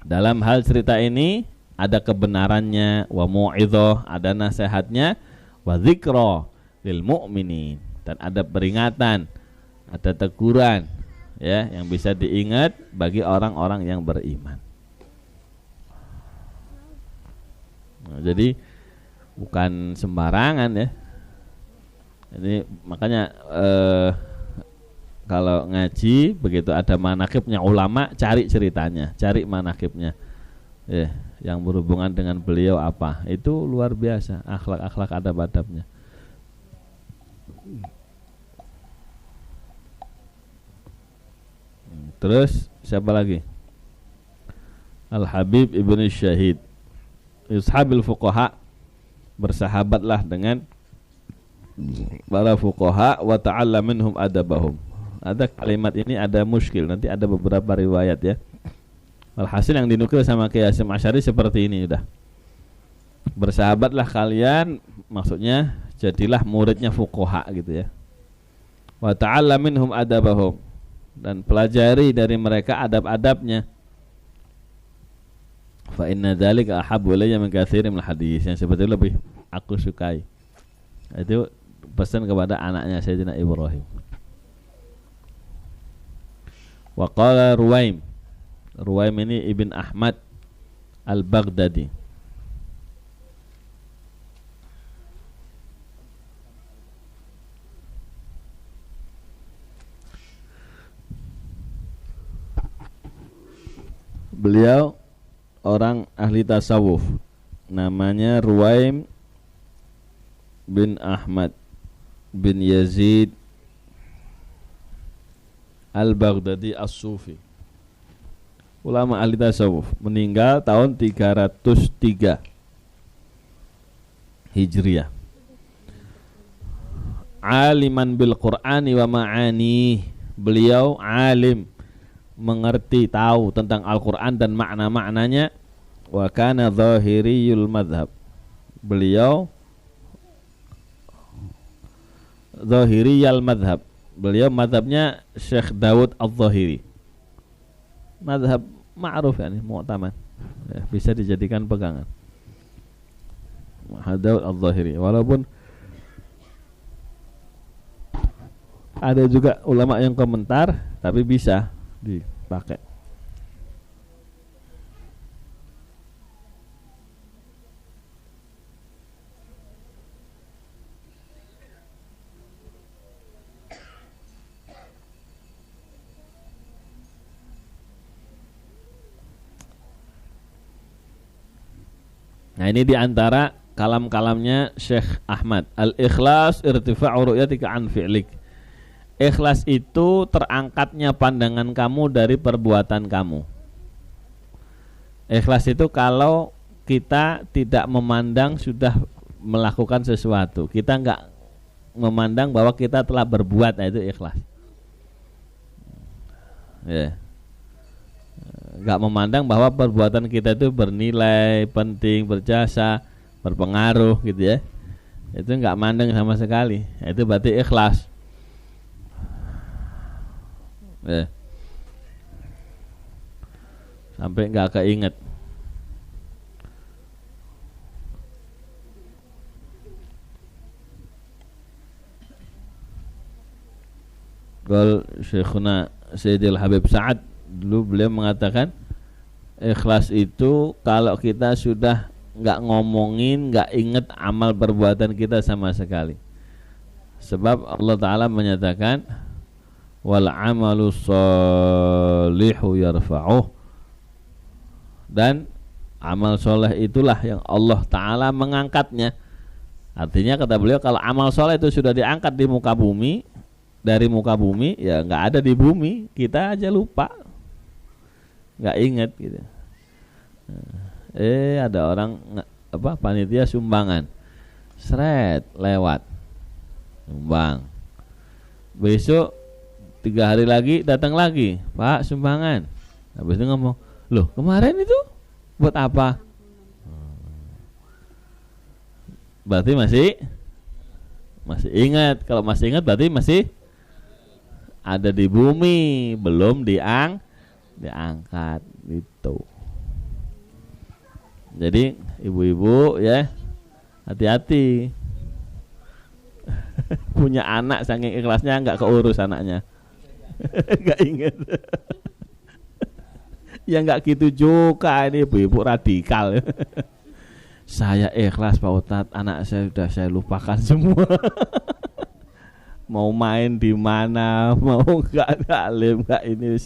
dalam hal cerita ini ada kebenarannya, wa mau'izah, ada nasihatnya, wa dzikra lil mu'minin, dan ada peringatan, ada teguran ya yang bisa diingat bagi orang-orang yang beriman. Nah, jadi bukan sembarangan ya. Jadi makanya kalau ngaji begitu ada manaqibnya ulama, cari ceritanya, cari manaqibnya. Yang berhubungan dengan beliau apa? Itu luar biasa, akhlak-akhlak adab-adabnya. Terus siapa lagi? Al-Habib Ibnu Syahid. Ishabil fuqaha, bersahabatlah dengan para fuqaha wa ta'alla minhum adabahum. Ada kalimat ini ada muskil, nanti ada beberapa riwayat ya. Alhasil yang dinukil sama Kiai Hasyim Asy'ari seperti ini udah. Bersahabatlah kalian, maksudnya jadilah muridnya fuqaha gitu ya. Wa ta'alla minhum adabahum, dan pelajari dari mereka adab-adabnya. Fa inna dzalika ahabbu ilayya min katsirin minal hadits, yang sebetulnya lebih aku sukai. Itu pesan kepada anaknya Sayyidina Ibrahim. Wa qala Ruwaim. Ruwaim ini Ibn Ahmad Al-Baghdadi. Beliau orang ahli tasawuf, namanya Ruwaim bin Ahmad bin Yazid Al-Baghdadi As-Sufi, ulama ahli tasawuf, meninggal tahun 303 Hijriah. Aliman bil Qur'ani wa ma'ani, beliau alim, mengerti, tahu tentang Al-Quran dan makna-maknanya. Wa kana zahiriyul madhab, beliau zahiriyal madhab, beliau madhabnya Syekh Dawud Al-Zahiri, madhab ma'ruf yani mu'tamad ya, bisa dijadikan pegangan. Dawud Al-Zahiri, walaupun ada juga ulama yang komentar, tapi bisa dipakai. Nah, ini diantara kalam-kalamnya Syekh Ahmad. Al-ikhlas irtifa'u ru'yatika an fi'lik. Ikhlas itu terangkatnya pandangan kamu dari perbuatan kamu. Ikhlas itu kalau kita tidak memandang sudah melakukan sesuatu, kita enggak memandang bahwa kita telah berbuat, itu ikhlas. Ya. Enggak memandang bahwa perbuatan kita itu bernilai, penting, berjasa, berpengaruh gitu ya. Itu enggak mandang sama sekali. Itu berarti ikhlas. Ya. Sampai enggak keinget. Qal Syekhuna Sayyidil Habib Sa'ad, dulu beliau mengatakan ikhlas itu kalau kita sudah enggak ngomongin, enggak inget amal perbuatan kita sama sekali. Sebab Allah Ta'ala menyatakan wal amalu sholihu yarfa'uh, dan amal soleh itulah yang Allah Ta'ala mengangkatnya. Artinya kata beliau, kalau amal soleh itu sudah diangkat di muka bumi, dari muka bumi, ya nggak ada di bumi, kita aja lupa, nggak inget gitu. Ada orang panitia sumbangan, seret lewat sumbang, besok 3 hari lagi datang lagi, Pak sumbangan. Habis itu ngomong, loh kemarin itu buat apa? Berarti masih ingat. Kalau masih ingat berarti masih ada di bumi, belum diangkat gitu. Jadi ibu-ibu ya hati-hati. Punya anak saking ikhlasnya nggak keurus anaknya. Nggak ingat. Ya nggak gitu juga, ini ibu-ibu radikal. Saya ikhlas Pak Ustadz, anak saya sudah saya lupakan semua. Mau main di mana, mau nggak alim, nggak ini,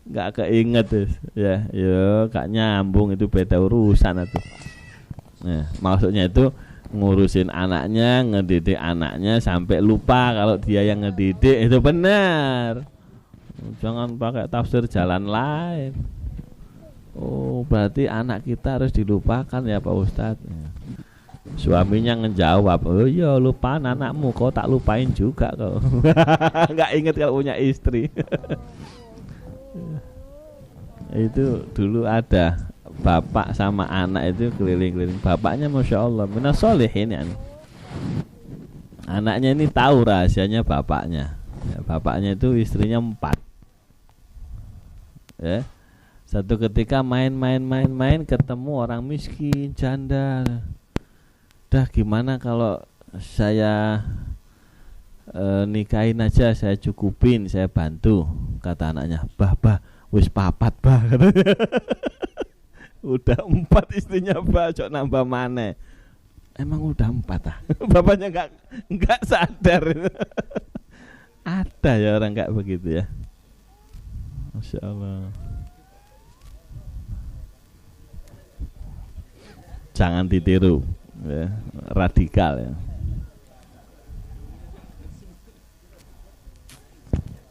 nggak keinget ya, yo gak nyambung, itu beda urusan itu. Nah, maksudnya itu ngurusin anaknya, ngedidik anaknya sampai lupa kalau dia yang ngedidik, itu benar. Jangan pakai tafsir jalan lain. Oh, berarti anak kita harus dilupakan ya Pak Ustadz. Suaminya ngejawab, oh iya lupain anakmu, kau tak lupain juga kau. Nggak inget kalau punya istri. Itu dulu ada bapak sama anak itu keliling-keliling. Bapaknya Masya Allah minas sholihin ya. Anaknya ini tahu rahasianya bapaknya ya, bapaknya itu istrinya 4 ya. Satu ketika main ketemu orang miskin, janda. Dah gimana kalau saya nikahin aja, saya cukupin, saya bantu. Kata anaknya, bah wis 4 bah. Udah 4 istrinya bah, cok nambah mana? Emang udah 4 ah? Bapaknya enggak sadar. Ada ya orang enggak begitu ya. Masya Allah. Jangan ditiru ya, radikal ya.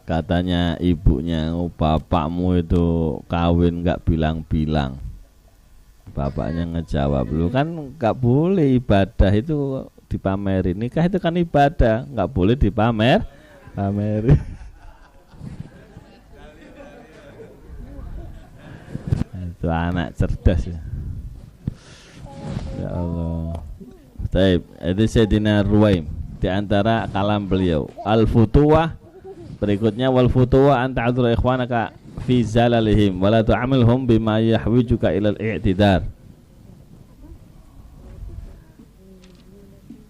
Katanya ibunya, oh, bapakmu itu kawin nggak bilang-bilang. Bapaknya ngejawab, lu kan nggak boleh ibadah itu dipamerin. Nikah itu kan ibadah, nggak boleh pamerin. Itu anak cerdas ya. Ya Allah. Baik, itu Sayyidina Ruwaim di antara kalam beliau. Al-futuwah berikutnya, wal futuwah an ta'dzura ikhwanaka fi zalalihim wa la tu'amilhum bima yahwijuka ila al-i'tidar.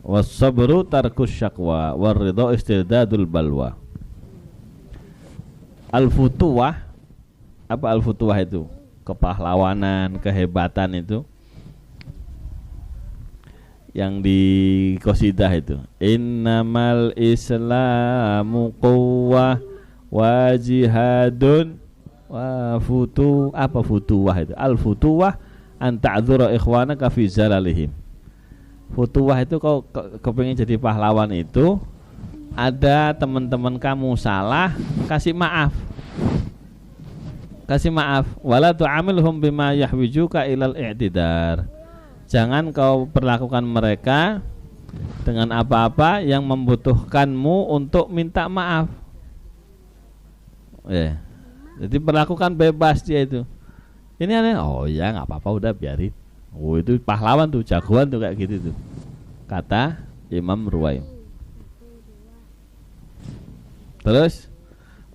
Was-sabru tarkus syaqwa war ridha istidadul balwa. Al-futuwah, apa al-futuwah itu? Kepahlawanan, kehebatan itu. Yang di qasidah itu, innamal islamu quwwah wa jihadun wa futuwah itu. Al futuwah an ta'dzura ikhwanaka fi zalalihim. Futuwah itu kau kepengin jadi pahlawan itu, ada teman-teman kamu salah, kasih maaf. Wala tu'amilhum bima yahwijuka ilal i'tidar. Jangan kau perlakukan mereka dengan apa-apa yang membutuhkanmu untuk minta maaf. Ya. Jadi perlakukan bebas dia itu. Ini aneh, oh ya nggak apa-apa, udah biarin. Oh itu pahlawan tuh, jagoan tuh kayak gitu tuh. Kata Imam Ruwaim. Terus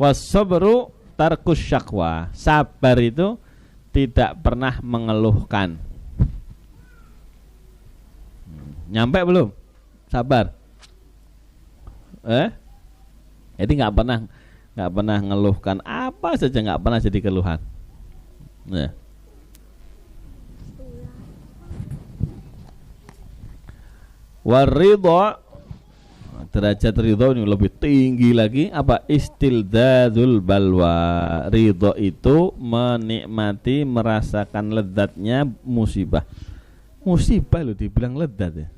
was-sabru tarkus syaqwa. Sabar itu tidak pernah mengeluhkan. Nyampe belum? Sabar. Jadi nggak pernah ngeluhkan apa saja, nggak pernah jadi keluhan. Ya. Waridho, derajat ridho ini lebih tinggi lagi. Apa? Istildadzul balwa. Ridho itu menikmati, merasakan lezatnya musibah. Musibah loh dibilang lezat ya.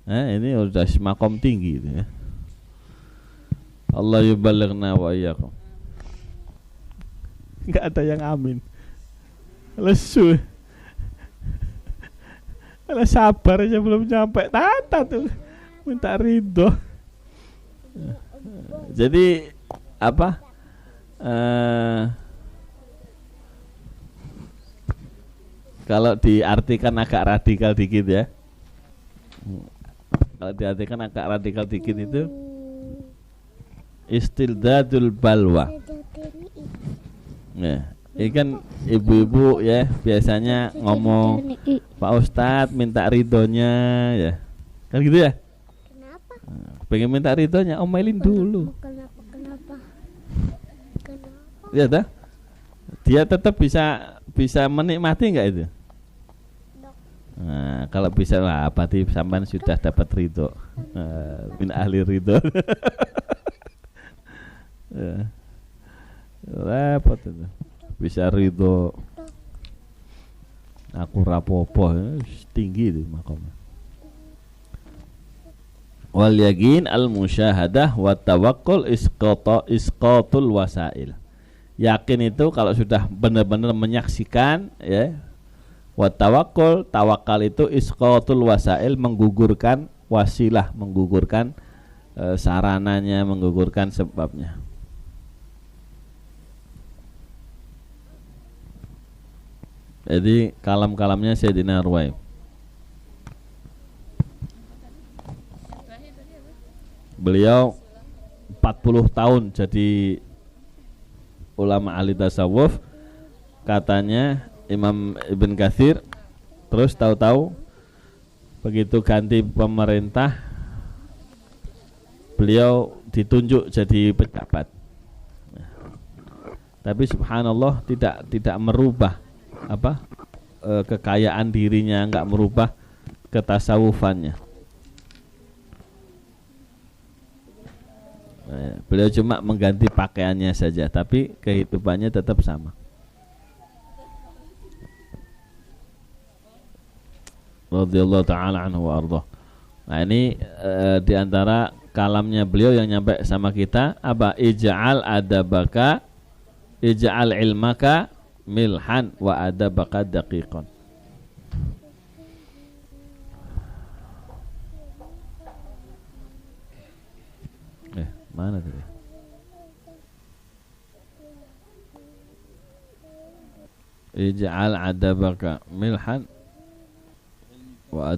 Ini udah makom tinggi itu ya. Allah yuballighna wa iyyakum. Enggak ada yang amin. Lesu. Kalau sabar aja belum nyampe tata tuh minta ridho. Jadi apa? Kalau diartikan agak radikal dikit ya. Kalau diartikan agak radikal dikit itu istildadul balwa. Ya, Ini kan ibu-ibu ya biasanya ngomong Pak Ustadz minta ridhonya ya, kan gitu ya. Kenapa? Pengen minta ridhonya, omelin dulu. Kenapa? Ya dah. Dia tetap bisa menikmati nggak itu? Nah, kalau bisa lah, berarti sampean sudah dapat ridho, min ahli ridho. Repot itu. Bisa ridho. Aku rapopo, tinggi itu makamnya. Wal yakin al musyahadah wa tawakkul isqatul wasail. Yakin itu kalau sudah benar-benar menyaksikan ya. Wa tawakkul, tawakal itu isqatul wasail, menggugurkan wasilah, menggugurkan sarananya, menggugurkan sebabnya. Jadi kalam-kalamnya Sayyidina Ruwaim. Beliau 40 tahun jadi ulama ahli tasawuf, katanya Imam Ibn Katsir. Terus tahu-tahu begitu ganti pemerintah, beliau ditunjuk jadi pejabat. Tapi subhanallah tidak merubah kekayaan dirinya, enggak merubah ketasawufannya. Beliau cuma mengganti pakaiannya saja, tapi kehidupannya tetap sama. Radhiyallahu ta'ala anhu wa ardhah. Nah ini diantara kalamnya beliau yang nyampe sama kita apa? Ij'al adabaka, ij'al ilmaka milhan wa adabaka daqiqan. Mana tadi? Ij'al adabaka milhan wa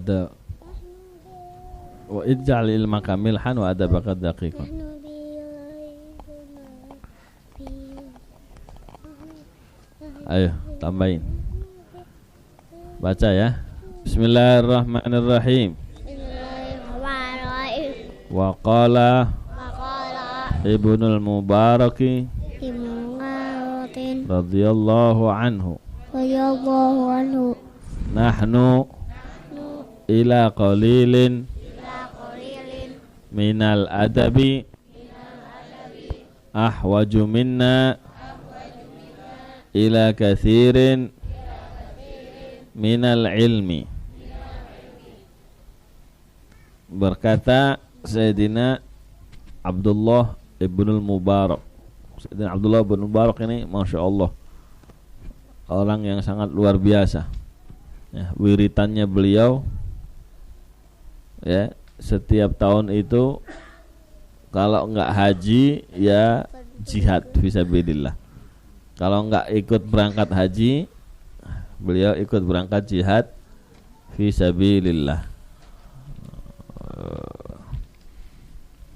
ij'al ilmaka milhan wa adabaka daqiqan. Ayo tambahin, baca ya. Bismillahirrahmanirrahim. Wa qala Ibnul Mubaraki radhiyallahu anhu, nahnu ila qalilin minal adabi ahwaju minna ila kathirin minal ilmi. Berkata Sayyidina Abdullah Ibnul Mubarak. Sayyidina Abdullah Ibnul Mubarak ini Masya Allah orang yang sangat luar biasa ya, wiritannya beliau ya, setiap tahun itu kalau enggak haji ya jihad fisabilillah. Kalau enggak ikut berangkat haji, beliau ikut berangkat jihad fisabilillah.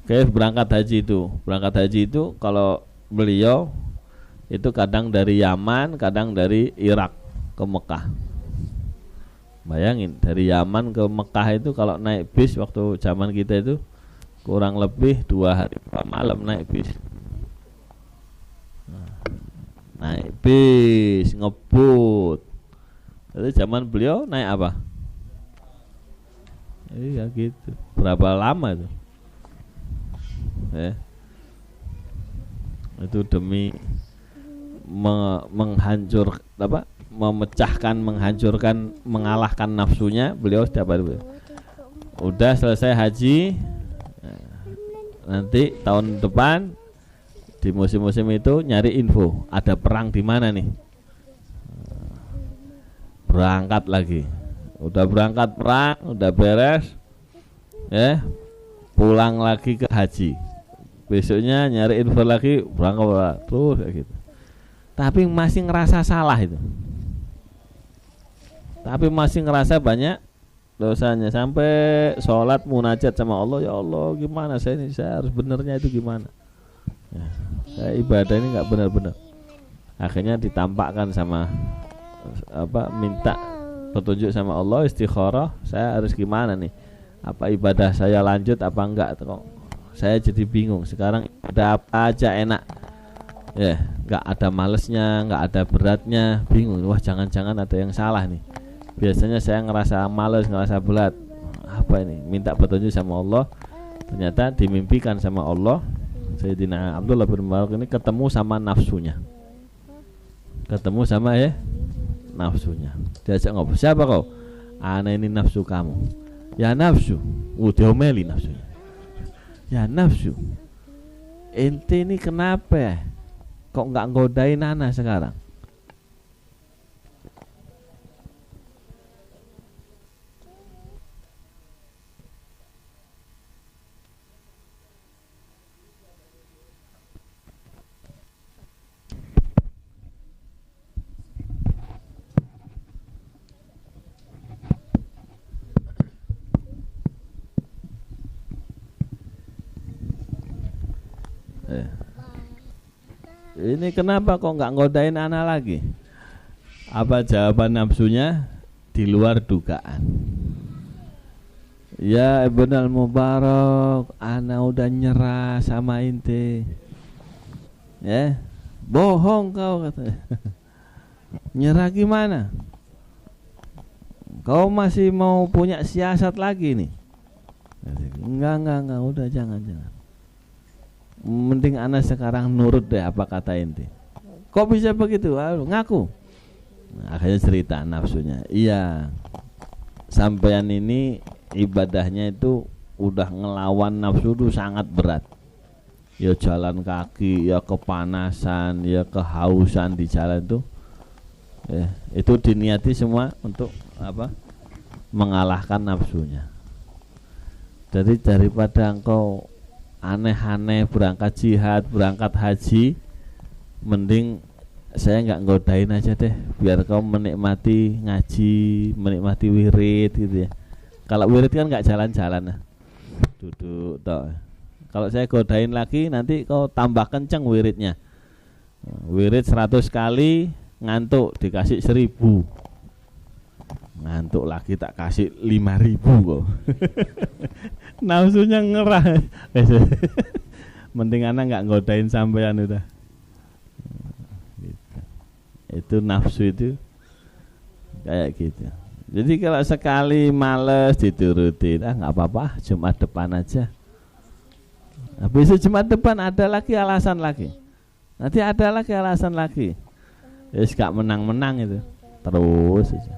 Kayak berangkat haji itu. Berangkat haji itu kalau beliau itu kadang dari Yaman, kadang dari Irak ke Mekah. Bayangin dari Yaman ke Mekah itu kalau naik bis waktu zaman kita itu kurang lebih 2 hari 4 malam naik bis. Naik bis ngebut. Jadi zaman beliau naik apa? Iya gitu. Berapa lama itu? Itu demi memecahkan, menghancurkan, mengalahkan nafsunya. Beliau setiap hari udah selesai haji, nanti tahun depan di musim-musim itu nyari info ada perang di mana nih, berangkat lagi. Udah berangkat perang, udah beres pulang lagi ke haji, besoknya nyari info lagi, berangkat terus kayak gitu. Tapi masih ngerasa salah itu, tapi masih ngerasa banyak dosanya. Sampai sholat munajat sama Allah, ya Allah gimana saya harus benernya itu gimana ya, saya ibadah ini nggak benar-benar. Akhirnya ditampakkan sama minta petunjuk sama Allah, istikharah, saya harus gimana nih? Apa ibadah saya lanjut apa enggak? Kok saya jadi bingung. Sekarang ada apa aja enak. Ya, enggak ada malesnya, enggak ada beratnya, bingung. Wah, jangan-jangan ada yang salah nih. Biasanya saya ngerasa males, ngerasa berat. Apa ini? Minta petunjuk sama Allah. Ternyata dimimpikan sama Allah, Sayyidina Abdullah bin Mubarak ini ketemu sama nafsunya. Ketemu sama nafsunya. Diajak ngobrol. Siapa kau? Ana ini nafsu kamu. Ya nafsu. Diomeli nafsunya. Ya nafsu. Ente ini kenapa? Kok enggak ngodain ana sekarang? Ini kenapa kok nggak ngodain anak lagi? Apa jawaban nafsunya? Di luar dugaan. Ya Ibnul Mubarak, anak udah nyerah sama ente. Ya, bohong kau katanya. Nyerah gimana? Kau masih mau punya siasat lagi nih? Enggak, udah jangan. Mending anak sekarang nurut deh apa kata ente. Kok bisa begitu? Ngaku. Nah, akhirnya cerita nafsunya. Iya, sampean ini ibadahnya itu udah ngelawan nafsu itu sangat berat. Ya jalan kaki, ya kepanasan, ya kehausan di jalan itu. Ya, itu diniati semua untuk apa? Mengalahkan nafsunya. Jadi daripada engkau aneh-aneh berangkat jihad, berangkat haji, mending saya nggak ngodain aja deh, biar kau menikmati ngaji, menikmati wirid gitu ya. Kalau wirid kan nggak jalan-jalan, nah. Duduk toh. Kalau saya godain lagi, nanti kau tambah kenceng wiridnya. Wirid 100 kali, ngantuk dikasih 1000. Ngantuk lagi tak kasih 5.000 kok. Nafsunya ngerah. Mending anak nggak ngodain sampean udah. Gitu. Itu nafsu itu kayak gitu. Jadi kalau sekali males diturutin, nggak apa-apa, Jumat depan aja. Habis itu Jumat depan ada lagi alasan lagi. Nanti ada lagi alasan lagi. Wis gak menang-menang itu. Terus aja.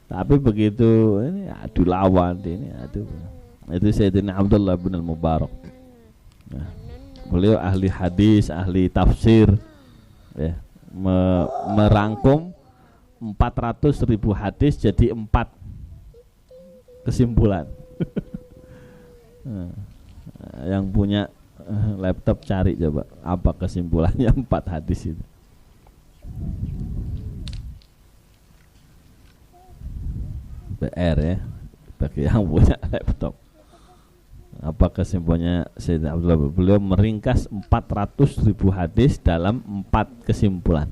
Tapi begitu ini adu lawan ini adu. Itu Sayyidina Abdullah bin Mubarak. Nah, beliau ahli hadis, ahli tafsir, ya, merangkum 400.000 hadis jadi 4 kesimpulan. Nah, yang punya laptop cari coba apa kesimpulannya 4 hadis itu. PR ya, bagi yang punya laptop. Apa kesimpulannya Sayyidina Abdullah? Beliau meringkas 400.000 hadis dalam 4 kesimpulan.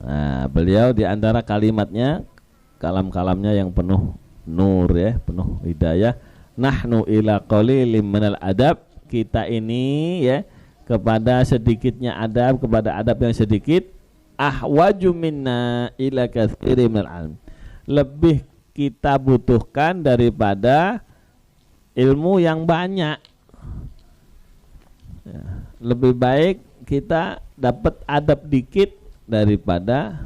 Nah, beliau di antara kalimatnya, kalam-kalamnya yang penuh nur ya, penuh hidayah. Nahnu ila qalilim minal adab, kita ini ya kepada sedikitnya adab, kepada adab yang sedikit. Ahwaju minna ila katsirin minal ilm, lebih kita butuhkan daripada ilmu yang banyak ya, lebih baik kita dapat adab dikit daripada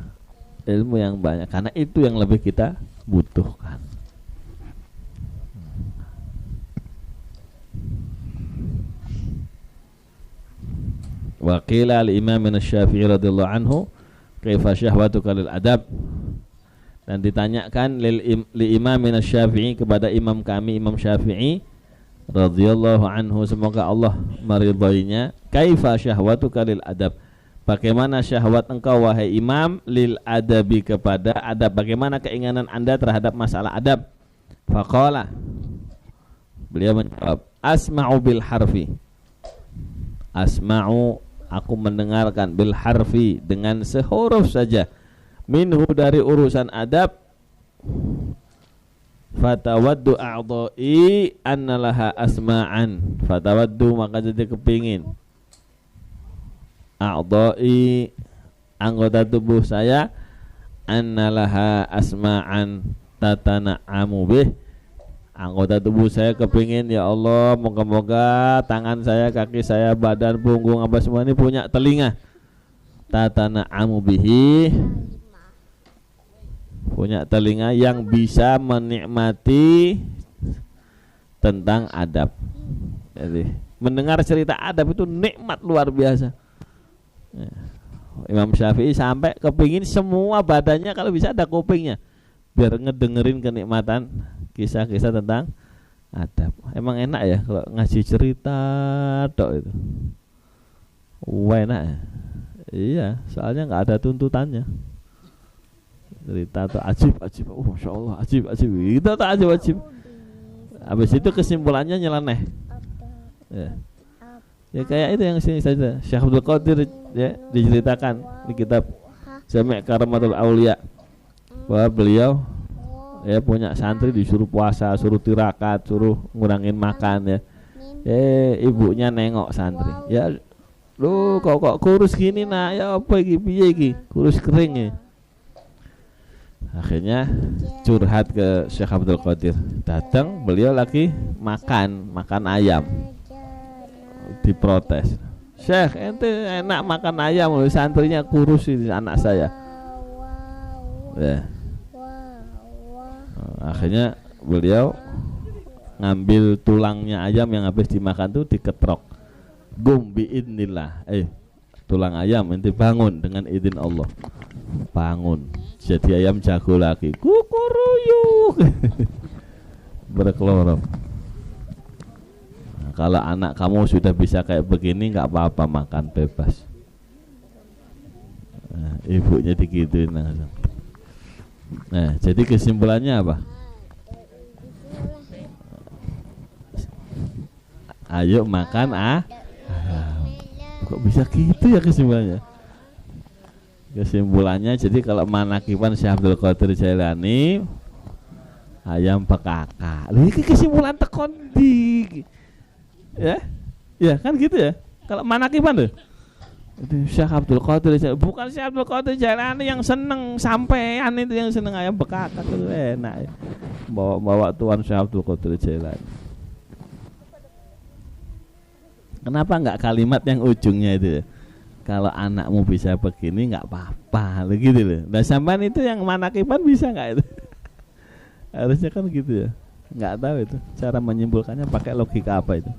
ilmu yang banyak, karena itu yang lebih kita butuhkan. Wa qila al-Imam Asy-Syafi'i radhiyallahu anhu kaifa syahwatuka lil adab, dan ditanyakan li Imam Asy-Syafi'i kepada imam kami Imam Syafi'i radhiyallahu anhu, semoga Allah meridhoinya, kaifa syahwatuka lil adab, bagaimana syahwat engkau wahai imam lil adabi, kepada adab, bagaimana keinginan Anda terhadap masalah adab. Faqala, beliau menjawab, asma'u bil harfi. Asma'u, aku mendengarkan, bil harfi, dengan sehuruf saja, minhu, dari urusan adab. Fatawaddu a'dha'i annalaha asma'an. Fatawaddu, maka jadi kepingin, a'dha'i, anggota tubuh saya, annalaha asma'an tatana'amu bih, anggota tubuh saya kepingin, ya Allah, moga-moga tangan saya, kaki saya, badan, punggung, apa semua ini punya telinga, tatana'amu bihi, punya telinga yang bisa menikmati tentang adab. Jadi mendengar cerita adab itu nikmat luar biasa. Ya. Imam Syafi'i sampai kepingin semua badannya kalau bisa ada kupingnya, biar ngedengerin kenikmatan kisah-kisah tentang adab. Emang enak ya kalau ngasih cerita tok itu. Wah, enak ya. Iya, soalnya nggak ada tuntutannya. Cerita tuh ajib. Oh, Masya Allah, ajib. Itu tuh ajib. Habis itu kesimpulannya nyeleneh. Ya kayak itu yang sini saja. Syekh Abdul Qadir ya diceritakan di kitab Jami' Karamatul Aulia bahwa beliau ya punya santri disuruh puasa, suruh tirakat, suruh ngurangin makan ya. Ibunya nengok santri. Ya lu kok kurus gini nak, ya apa iki piye iki? Kurus kering ya. Akhirnya curhat ke Syekh Abdul Qadir. Datang beliau lagi makan ayam. Diprotes. Syekh, ente enak makan ayam, santrinya kurus ini anak saya. Ya. Akhirnya beliau ngambil tulangnya ayam yang habis dimakan tuh diketrok. Gum biidnillah. Tulang ayam ente bangun dengan izin Allah. Bangun. Jadi ayam jago lagi. Kukuruyuk. Berkelorok. Nah, kalau anak kamu sudah bisa kayak begini, nggak apa-apa, makan bebas. Nah, ibunya digituin langsung. Nah, jadi kesimpulannya apa? Ayo makan kok bisa gitu ya kesimpulannya? Kesimpulannya jadi kalau manakiban Syekh Abdul Qadir Jailani ayam bekaka. Ini kesimpulan tekon di ya kan gitu ya. Kalau manakiban tuh itu Syekh Abdul Qadir Jailani, bukan Syekh Abdul Qadir Jailani yang seneng sampean, itu yang seneng ayam bekaka itu enak ya. Bawa tuan Syekh Abdul Qadir Jailani. Kenapa enggak kalimat yang ujungnya itu ya? Kalau anakmu bisa begini nggak apa-apa, gitu loh. Nah sampean itu yang manakiban bisa nggak itu? Harusnya kan gitu ya. Nggak tahu itu cara menyimpulkannya pakai logika apa itu.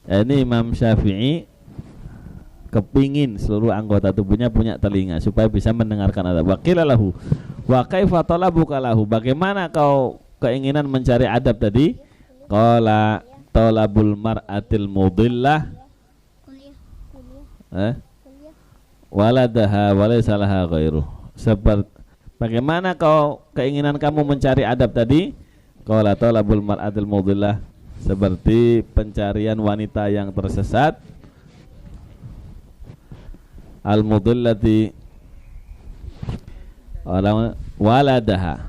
Ini Imam Syafi'i kepingin seluruh anggota tubuhnya punya telinga supaya bisa mendengarkan adab. Wa qila lahu wa kaifa talabuka lahu, bagaimana kau keinginan mencari adab tadi? Qala talabul mar'atil mudillah waladaha walaysa laha ghairuh. Seperti bagaimana kau keinginan kamu mencari adab tadi? Qala talabul mar'atil mudillah, seperti pencarian wanita yang tersesat, al-mudillati waladaha,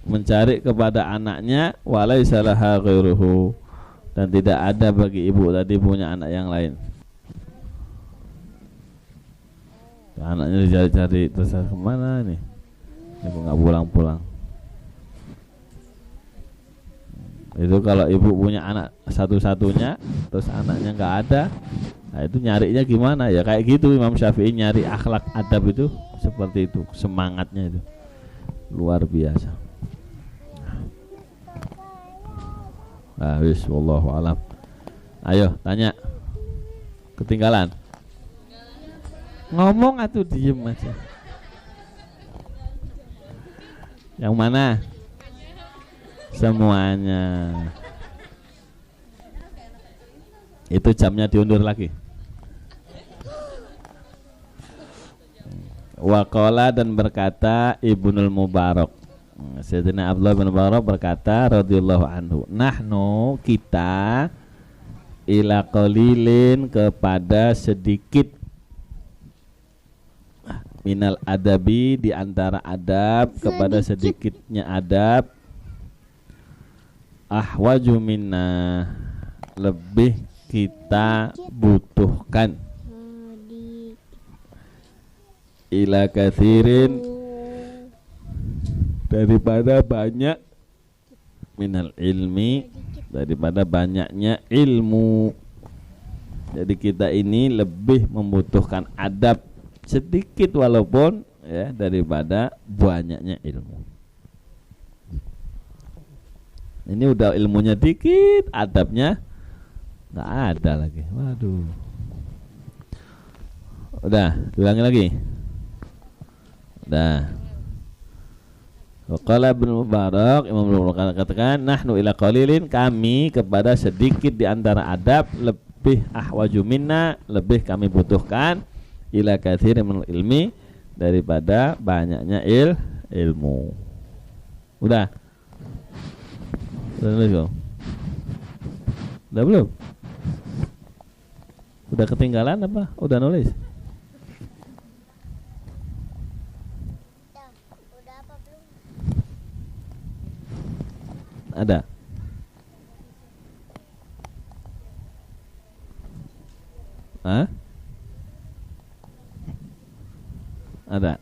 mencari kepada anaknya, walaysa laha ghairuhu, dan tidak ada bagi ibu tadi punya anak yang lain. Anaknya dicari-cari, terus kemana nih? Ini kok nggak pulang-pulang? Itu kalau ibu punya anak satu-satunya, terus anaknya nggak ada, nah itu nyarinya gimana? Ya kayak gitu Imam Syafi'i nyari akhlak adab itu seperti itu, semangatnya itu luar biasa. Nah, wallahu alam. Ayo tanya. Ketinggalan? Ngomong atau diem aja? Yang mana? Semuanya. Itu jamnya diundur lagi. Waqala, dan berkata Ibnul Mubarak. Sayyidina Abdullah bin Mubarak berkata radhiyallahu anhu, nahnu kita ila qalilin kepada sedikit minal adabi di antara adab kepada sedikitnya adab ahwaju minna lebih kita butuhkan ila kathirin daripada banyak minal ilmi daripada banyaknya ilmu. Jadi kita ini lebih membutuhkan adab sedikit walaupun ya daripada banyaknya ilmu. Ini udah ilmunya dikit, adabnya nggak ada lagi. Waduh. Udah, ulangi lagi. Udah. Waqala Ibnu Mubarak, Imam Ibnu Mubarak katakan, nahnu ila qalilin, kami kepada sedikit di antara adab lebih ahwaju minna, lebih kami butuhkan ila katsir min ilmi daripada banyaknya ilmu. Udah. Udah belum? Udah belum? Udah ketinggalan apa? Udah nulis? Udah apa belum? Ada. Hah? Ada.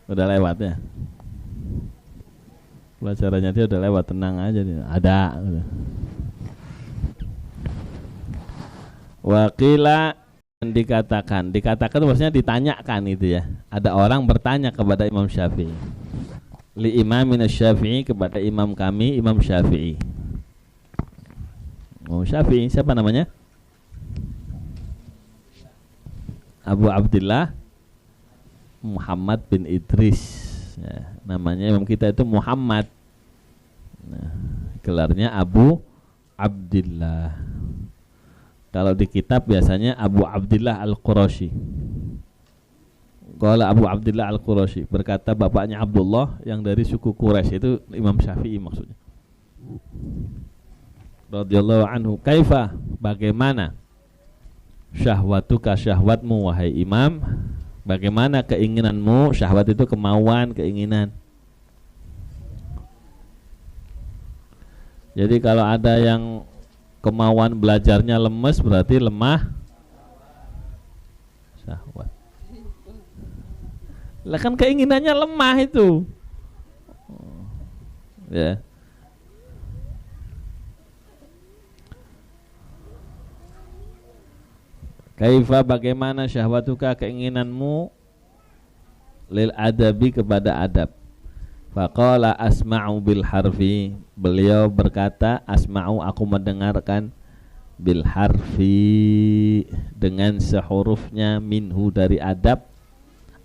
Udah lewat ya. Pelajarannya dia udah lewat, tenang aja dia. Ada. Wakila dikatakan maksudnya ditanyakan itu ya. Ada orang bertanya kepada Imam Syafi'i. Li imamina Syafi'i, kepada imam kami Imam Syafi'i. Imam Syafi'i siapa namanya? Abu Abdillah Muhammad bin Idris ya, namanya imam kita itu Muhammad. Nah, gelarnya Abu Abdillah. Kalau di kitab biasanya Abu Abdillah Al-Qurashi. Qala Abu Abdillah Al-Qurashi, berkata bapaknya Abdullah yang dari suku Quraisy, itu Imam Syafi'i maksudnya. Radhiyallahu anhu, kaifa, bagaimana syahwatuka, syahwatmu wahai imam, bagaimana keinginanmu? Syahwat itu kemauan, keinginan. Jadi kalau ada yang kemauan belajarnya lemes, berarti lemah syahwat. Lah kan keinginannya lemah itu. Ya. Kaifa, bagaimana syahwatuka, keinginanmu lil adabi, kepada adab. Faqala asma'u bil harfi, beliau berkata asma'u, aku mendengarkan, bil harfi, dengan sehurufnya, minhu, dari adab,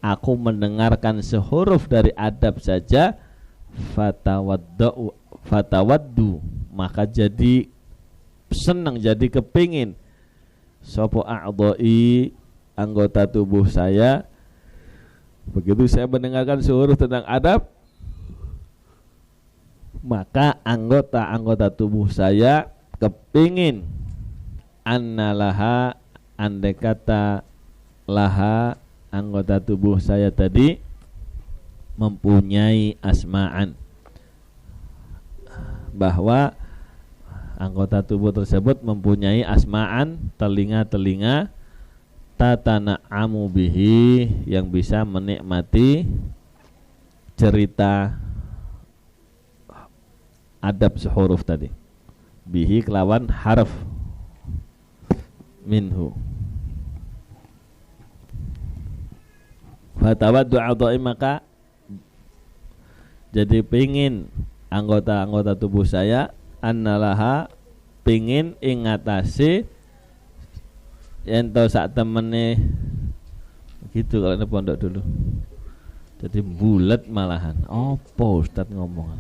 aku mendengarkan sehuruf dari adab saja. Fatawaddu, maka jadi senang, jadi kepingin, sopo a'dha'i, anggota tubuh saya. Begitu saya mendengarkan sehuruf tentang adab, maka anggota-anggota tubuh saya kepingin, annalaha, andai kata laha, anggota tubuh saya tadi mempunyai asma'an, bahwa anggota tubuh tersebut mempunyai asma'an, telinga-telinga, tatana'amu bihi, yang bisa menikmati cerita adab sehuruf tadi. Bihi kelawan harf minhu. Fatawaddu a'dha'i, maka jadi pingin anggota-anggota tubuh saya, annalaha, pingin ingatasi ento sak temene gitu. Kalau ini pondok dulu jadi bulat malahan. Apa Ustaz ngomong?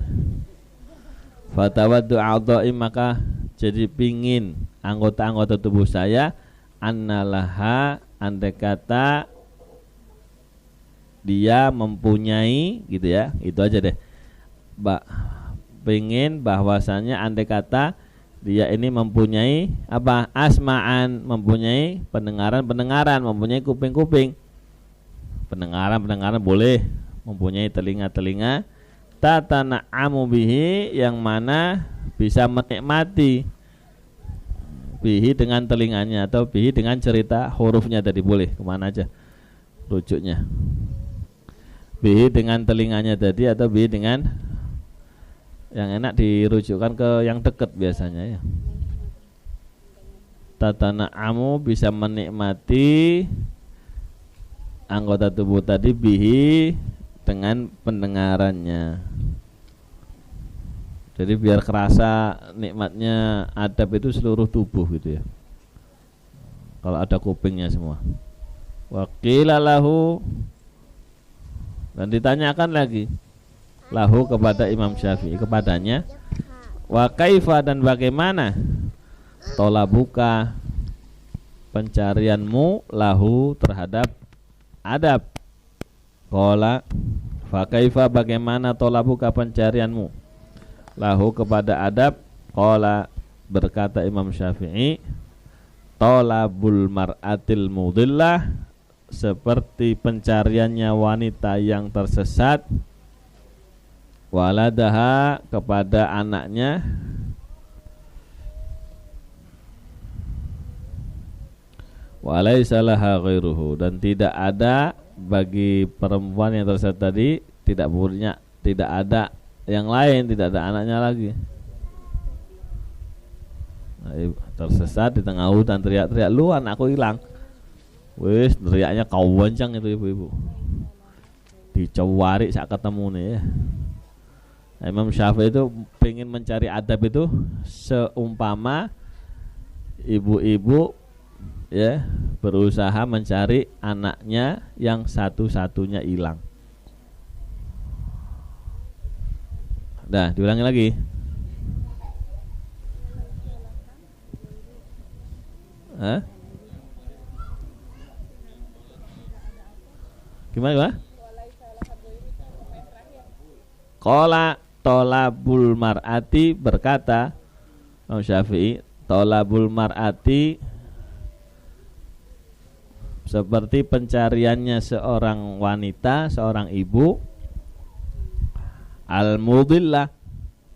Fatawaddu a'dha'i, maka jadi pingin anggota-anggota tubuh saya, annalaha, andai kata dia mempunyai gitu ya, itu aja deh. Pengen bahwasanya andai kata dia ini mempunyai apa? Asma'an, mempunyai pendengaran, mempunyai kuping-kuping. Pendengaran boleh, mempunyai telinga, tatana'amu bihi, yang mana bisa menikmati bihi dengan telinganya, atau bihi dengan cerita hurufnya tadi, boleh kemana aja rujuknya, bihi dengan telinganya tadi, atau bihi dengan, yang enak dirujukkan ke yang dekat biasanya ya. Tatana'amu, bisa menikmati anggota tubuh tadi, bihi dengan pendengarannya. Jadi biar kerasa nikmatnya adab itu seluruh tubuh gitu ya. Kalau ada kupingnya semua. Wa qila lahu, dan ditanyakan lagi lahu kepada Imam Syafi'i, kepadanya, wa kaifa, dan bagaimana, tolabuka, pencarianmu, lahu terhadap adab. Qala fa kaifa, bagaimana, tolabuka, pencarianmu, lahu kepada adab. Qala, berkata Imam Syafi'i, tolabul mar'atil mudillah, seperti pencariannya wanita yang tersesat, waladaha, kepada anaknya, walaysa laha ghairuhu, dan tidak ada bagi perempuan yang tersesat tadi, tidak ada yang lain, tidak ada anaknya lagi. Nah, tersesat di tengah hutan, teriak-teriak, lu anakku hilang. Wis, teriaknya kau wancang itu ibu-ibu. Dicawari sak ketemu nih ya. Nah, Imam Syafi'i itu pengen mencari adab itu seumpama ibu-ibu ya berusaha mencari anaknya yang satu-satunya hilang. Dah, diulangi lagi. Hah? Gimana? Qala tolabul mar'ati, berkata Imam Syafi'i, tolabul mar'ati seperti pencariannya seorang wanita, seorang ibu, al-mudillah,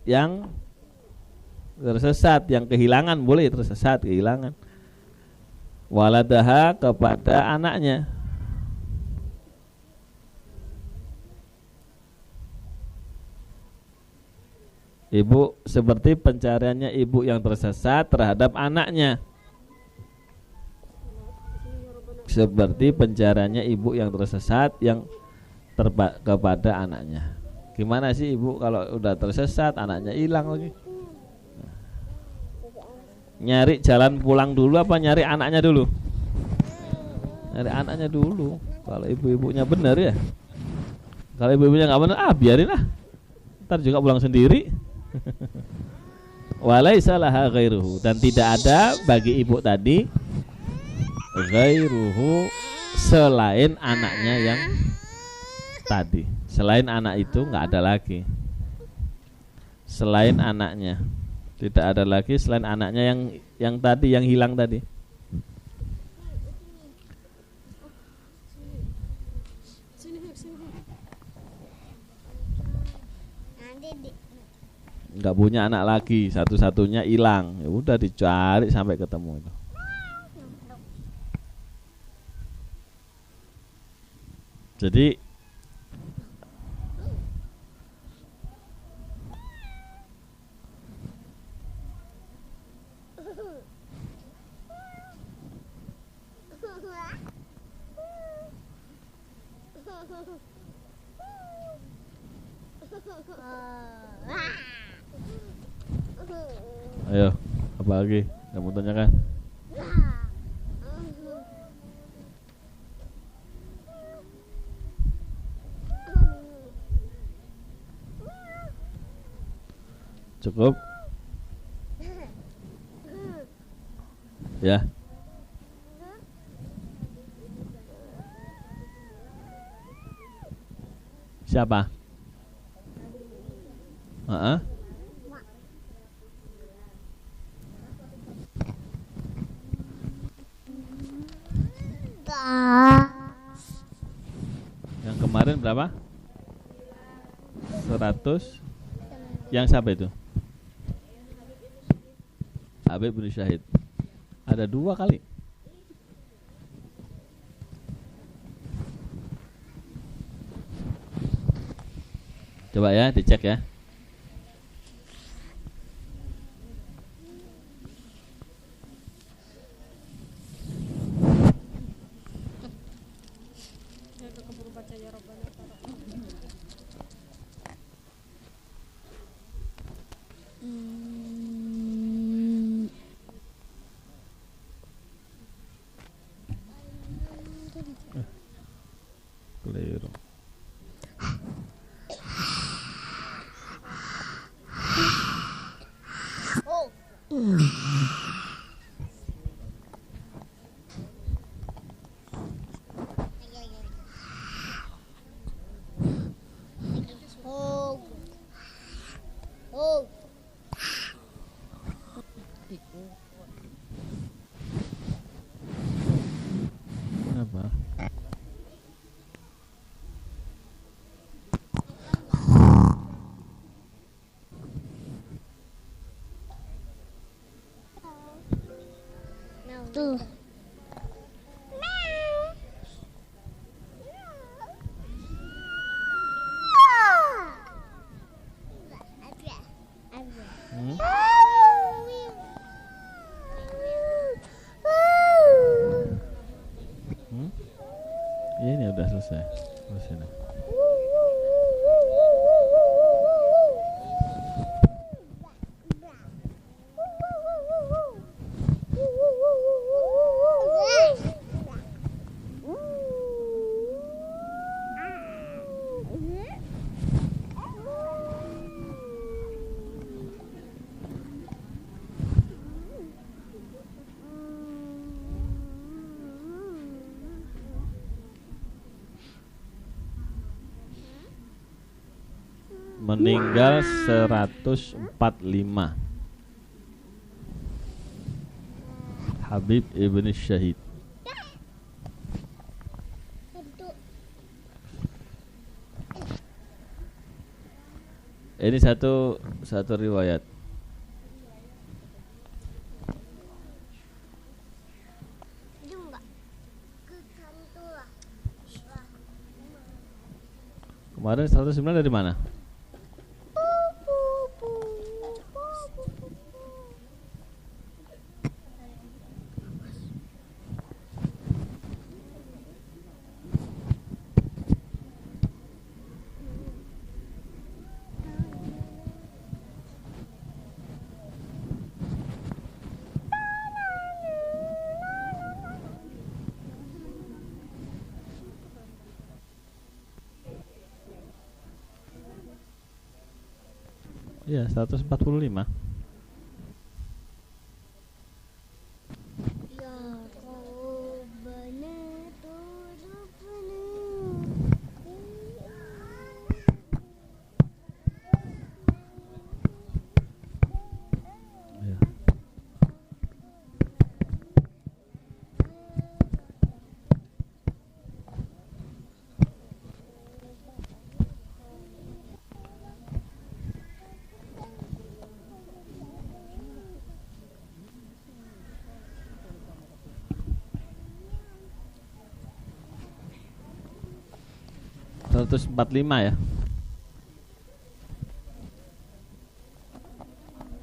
yang tersesat, yang kehilangan, boleh tersesat, kehilangan, waladaha, kepada anaknya. Ibu, seperti pencariannya ibu yang tersesat terhadap anaknya, seperti pencariannya ibu yang tersesat yang kepada anaknya. Gimana sih ibu kalau udah tersesat, anaknya hilang lagi? Nyari jalan pulang dulu apa nyari anaknya dulu? Nyari anaknya dulu. Kalau ibu-ibunya benar ya. Kalau ibu-ibunya nggak benar, biarin lah. Ntar juga pulang sendiri. Walaysa laha ghairuhu, dan tidak ada bagi ibu tadi ghairuhu, selain anaknya yang tadi. Selain anak itu nggak ada lagi. Selain anaknya tidak ada lagi, selain anaknya yang tadi, yang hilang tadi. Nggak punya anak lagi, satu-satunya hilang, ya udah dicari sampai ketemu itu. Jadi ayo, apa lagi kamu tanyakan? Cukup? Ya. Siapa? Yang kemarin berapa? 100. Yang siapa itu? Habib bin Syahid. Ada 2 kali. Coba ya, dicek ya. Keliru. Apa? Tuh. Hmm? Ini udah selesai. Selesai. Meninggal 145. Habib ibn Syahid. Ini satu riwayat. Kemarin 109 dari mana? Iya, 145. Iya. Seratus 145 ya.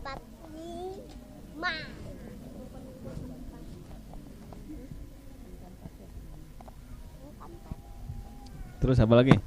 45. Terus apa lagi?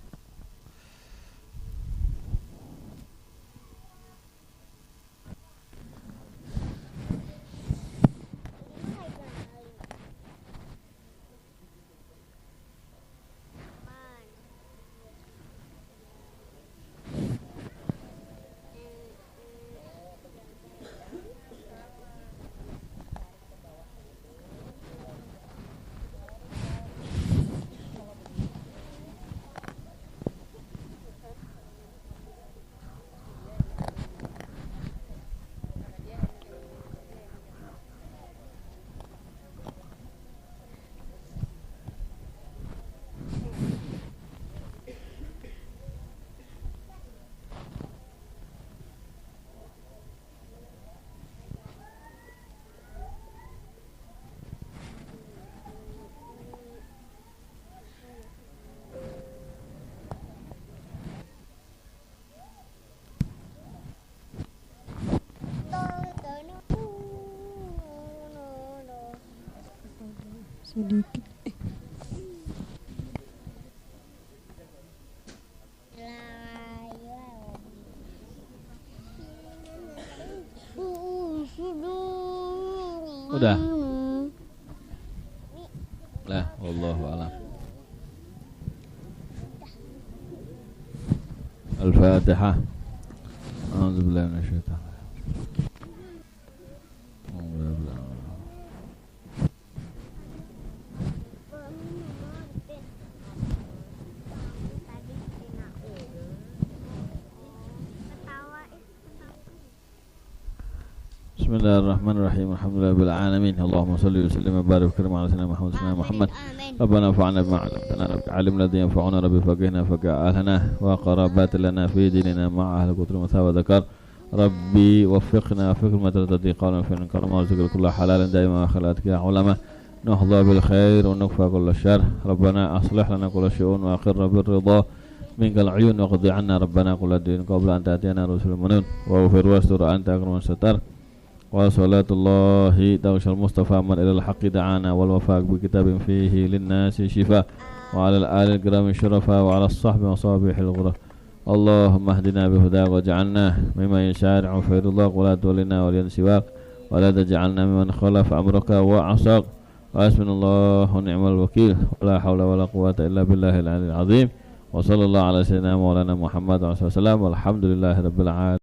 sedikit. Udah. Lah, wallahu a'lam. Al-Fatihah. A'udzubillahi minasyaitonir rajim. Bismillahirrahmanirrahim. Alhamdulillahil alamin. Allahumma shalli wa sallim wa barik wa karim ala sayyidina Muhammad. Rabbana fa'alna bima 'allamtana rabbi 'allim ladzi yanfa'una rabbi faqihna faqa'alna wa qarabat lana fi dinina ma'a ahli qutri wa dzakar. Rabbi waffiqna fi kulli ma tadhi qawlan fi karam wa rizqal kullu halalan daima khalatka ya ulama. Nahdha bil khair wa nakfa kull syarr. Rabbana aslih lana kull syu'un wa akhirna bir ridha minkal 'uyun wa qdi 'anna rabbana kull din qabla an ta'tiyana rusul munun wa ghfir wastur anta akram satar. Wa salatullahi tawshal mustafa man ilal haqqi da'ana wal wafaq bi kitabin fihi lin-nasi shifa wa 'alal alil kirami syurafa wa 'alas sahbi wa sahbihil ghurra. Allahumma hdina bihuda wa ja'alna mimman yashari'u fi ridhaq wa la tuwallina wa liyansiwak wa la taj'alna mimman khalafa amraka wa 'asaq. Wa hasbunallahu ni'mal wakil wa la hawla wa la quwwata illa billahil 'aliyyil 'azim. Wa sallallahu ala sayyidina maulana Muhammad wa sallam walhamdulillahi rabbil alamin.